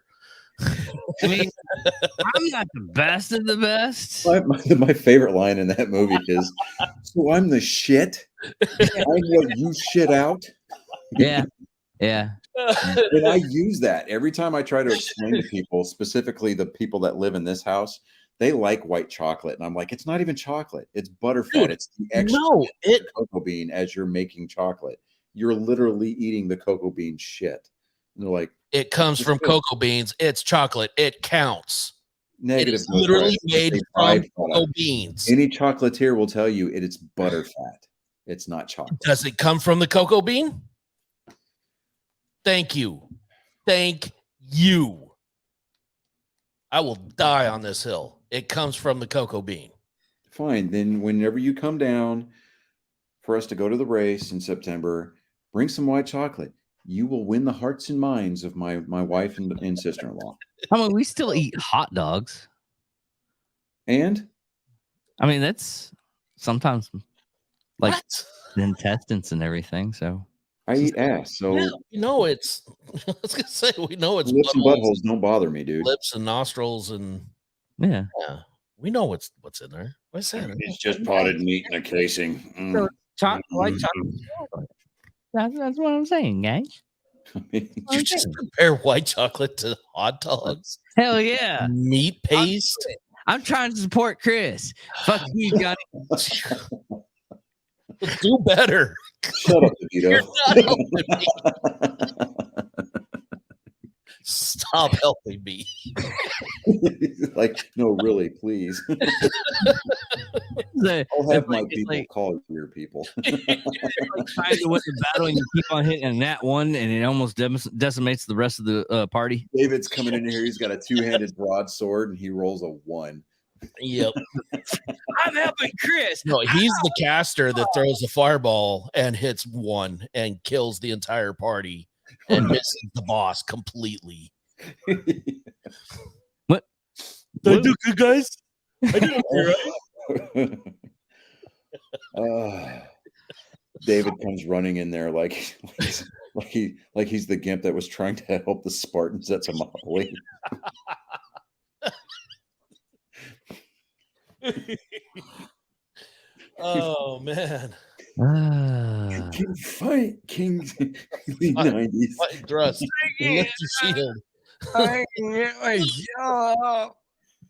Speaker 2: I mean, I'm not the best of the best.
Speaker 4: My favorite line in that movie is, "So I'm the shit. I'm what you shit out."
Speaker 2: Yeah.
Speaker 4: And I use that every time I try to explain to people, specifically the people that live in this house. They like white chocolate, and I'm like, it's not even chocolate; it's butterfat. Dude, it's the extra cocoa bean as you're making chocolate. You're literally eating the cocoa bean shit. And they're like,
Speaker 3: it comes from cocoa beans. It's chocolate. It counts.
Speaker 4: Negative.
Speaker 3: It is literally made from cocoa beans.
Speaker 4: Any chocolatier will tell you it's butterfat. It's not chocolate.
Speaker 3: Does it come from the cocoa bean? Thank you. Thank you. I will die on this hill. It comes from the cocoa bean.
Speaker 4: Fine. Then whenever you come down for us to go to the race in September, bring some white chocolate. You will win the hearts and minds of my wife and sister-in-law.
Speaker 2: I mean, we still eat hot dogs.
Speaker 4: And? I
Speaker 2: mean, that's sometimes like the intestines and everything. So
Speaker 4: I eat ass. So
Speaker 3: it's I was gonna say we know it's
Speaker 4: lips and buttholes don't bother me, dude.
Speaker 3: Lips and nostrils and
Speaker 2: yeah.
Speaker 3: We know what's in there. What's that?
Speaker 4: It's just potted meat in a casing.
Speaker 2: White chocolate. That's what I'm saying, guys.
Speaker 4: I mean,
Speaker 3: You just compare white chocolate to hot dogs,
Speaker 2: Hell yeah.
Speaker 3: meat paste.
Speaker 2: I'm trying to support Chris. Fuck you, Johnny.
Speaker 3: Do better.
Speaker 4: shut up,
Speaker 3: You're
Speaker 4: DeVito.
Speaker 3: not helping me. Stop helping me.
Speaker 4: Like, no, really, please. I'll have my people call your people.
Speaker 2: Trying to win the battle and you keep on hitting a nat one and it almost decimates the rest of the party.
Speaker 4: David's coming in here. He's got a two-handed broadsword and he rolls a 1.
Speaker 3: Yep.
Speaker 2: I'm helping Chris.
Speaker 3: No, he's the caster that throws the fireball and hits 1 and kills the entire party and misses the boss completely.
Speaker 2: What?
Speaker 3: Did I do good, guys? I did okay,
Speaker 4: right? David comes running in there like he's the gimp that was trying to help the Spartans at Somalia.
Speaker 3: Oh man.
Speaker 4: King fight, King the 90s.
Speaker 3: Fight thrust. Lift your shield.
Speaker 2: I can get my shield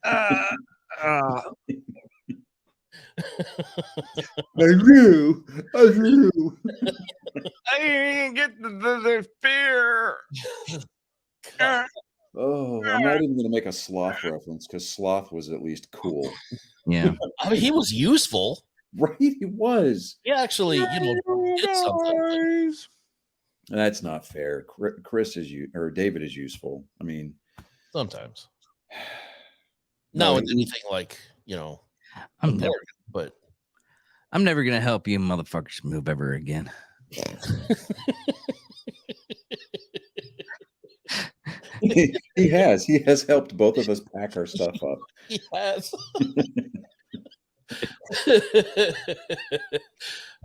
Speaker 2: up.
Speaker 4: I knew.
Speaker 2: I didn't get the spear.
Speaker 4: Oh, I'm not even going to make a sloth reference because sloth was at least cool.
Speaker 2: Yeah.
Speaker 3: I mean, he was useful.
Speaker 4: Right? He was.
Speaker 3: He actually, did something.
Speaker 4: That's not fair. Chris is David is useful. I mean,
Speaker 3: Sometimes.
Speaker 4: No,
Speaker 3: Not with anything like,
Speaker 2: I'm never,
Speaker 3: but
Speaker 2: I'm never gonna help you motherfuckers move ever again.
Speaker 4: he has helped both of us pack our stuff up.
Speaker 3: he has.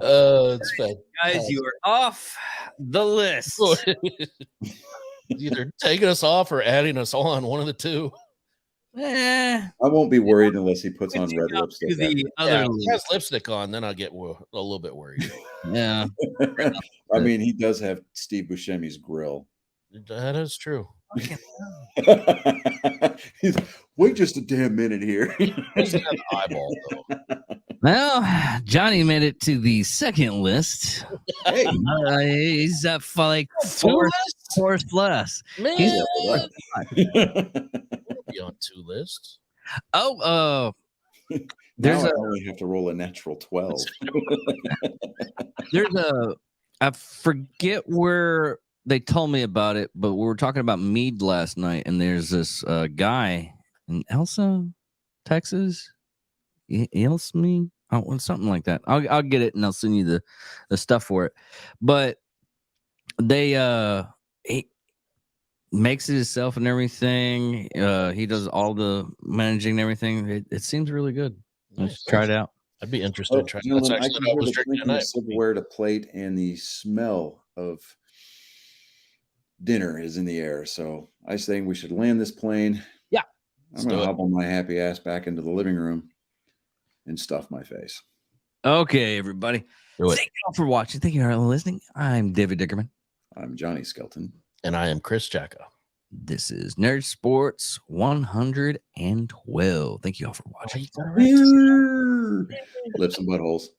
Speaker 3: It's fun.
Speaker 2: Guys, you are off the list.
Speaker 3: Either taking us off or adding us on, one of the two.
Speaker 2: Eh,
Speaker 4: I won't be worried unless he puts on red
Speaker 2: to
Speaker 4: lipstick.
Speaker 2: the
Speaker 3: Yeah,
Speaker 2: other
Speaker 3: if he has
Speaker 2: list.
Speaker 3: lipstick on, then I'll get a little bit worried.
Speaker 2: Yeah.
Speaker 4: I mean, he does have Steve Buscemi's grill.
Speaker 3: That is true.
Speaker 4: Wait just a damn minute here.
Speaker 3: He doesn't have an eyeball, though.
Speaker 2: Well, Johnny made it to the second list.
Speaker 4: Hey,
Speaker 2: He's at like fourth less.
Speaker 3: Man,
Speaker 2: He's-
Speaker 3: we'll be on 2 lists.
Speaker 2: Oh, there's
Speaker 4: now I
Speaker 2: a
Speaker 4: only have to roll a natural 12.
Speaker 2: I forget where they told me about it, but we were talking about mead last night, and there's this guy in Elsa, Texas. Elsme, something like that. I'll get it and I'll send you the stuff for it. But he makes it himself and everything. He does all the managing and everything. It seems really good. Let's try it out.
Speaker 3: I'd be interested
Speaker 4: Oh,
Speaker 3: in trying. That's
Speaker 4: gentlemen, I
Speaker 3: actually
Speaker 4: can
Speaker 3: what I
Speaker 4: hear
Speaker 3: was
Speaker 4: the
Speaker 3: drinking
Speaker 4: clinking of
Speaker 3: tonight.
Speaker 4: silverware to plate, and the smell of dinner is in the air. So I think we should land this plane.
Speaker 3: Yeah,
Speaker 4: I'm
Speaker 3: let's
Speaker 4: going
Speaker 3: do
Speaker 4: to
Speaker 3: it.
Speaker 4: hop on my happy ass back into the living room and stuff my face.
Speaker 2: Okay, everybody.
Speaker 3: Do it.
Speaker 2: Thank you all for watching. Thank you all for listening. I'm David Dickerman.
Speaker 4: I'm Johnny Skelton.
Speaker 3: And I am Chris Jacka.
Speaker 2: This is Nerd Sports 112. Thank you all for watching.
Speaker 4: Lips and buttholes.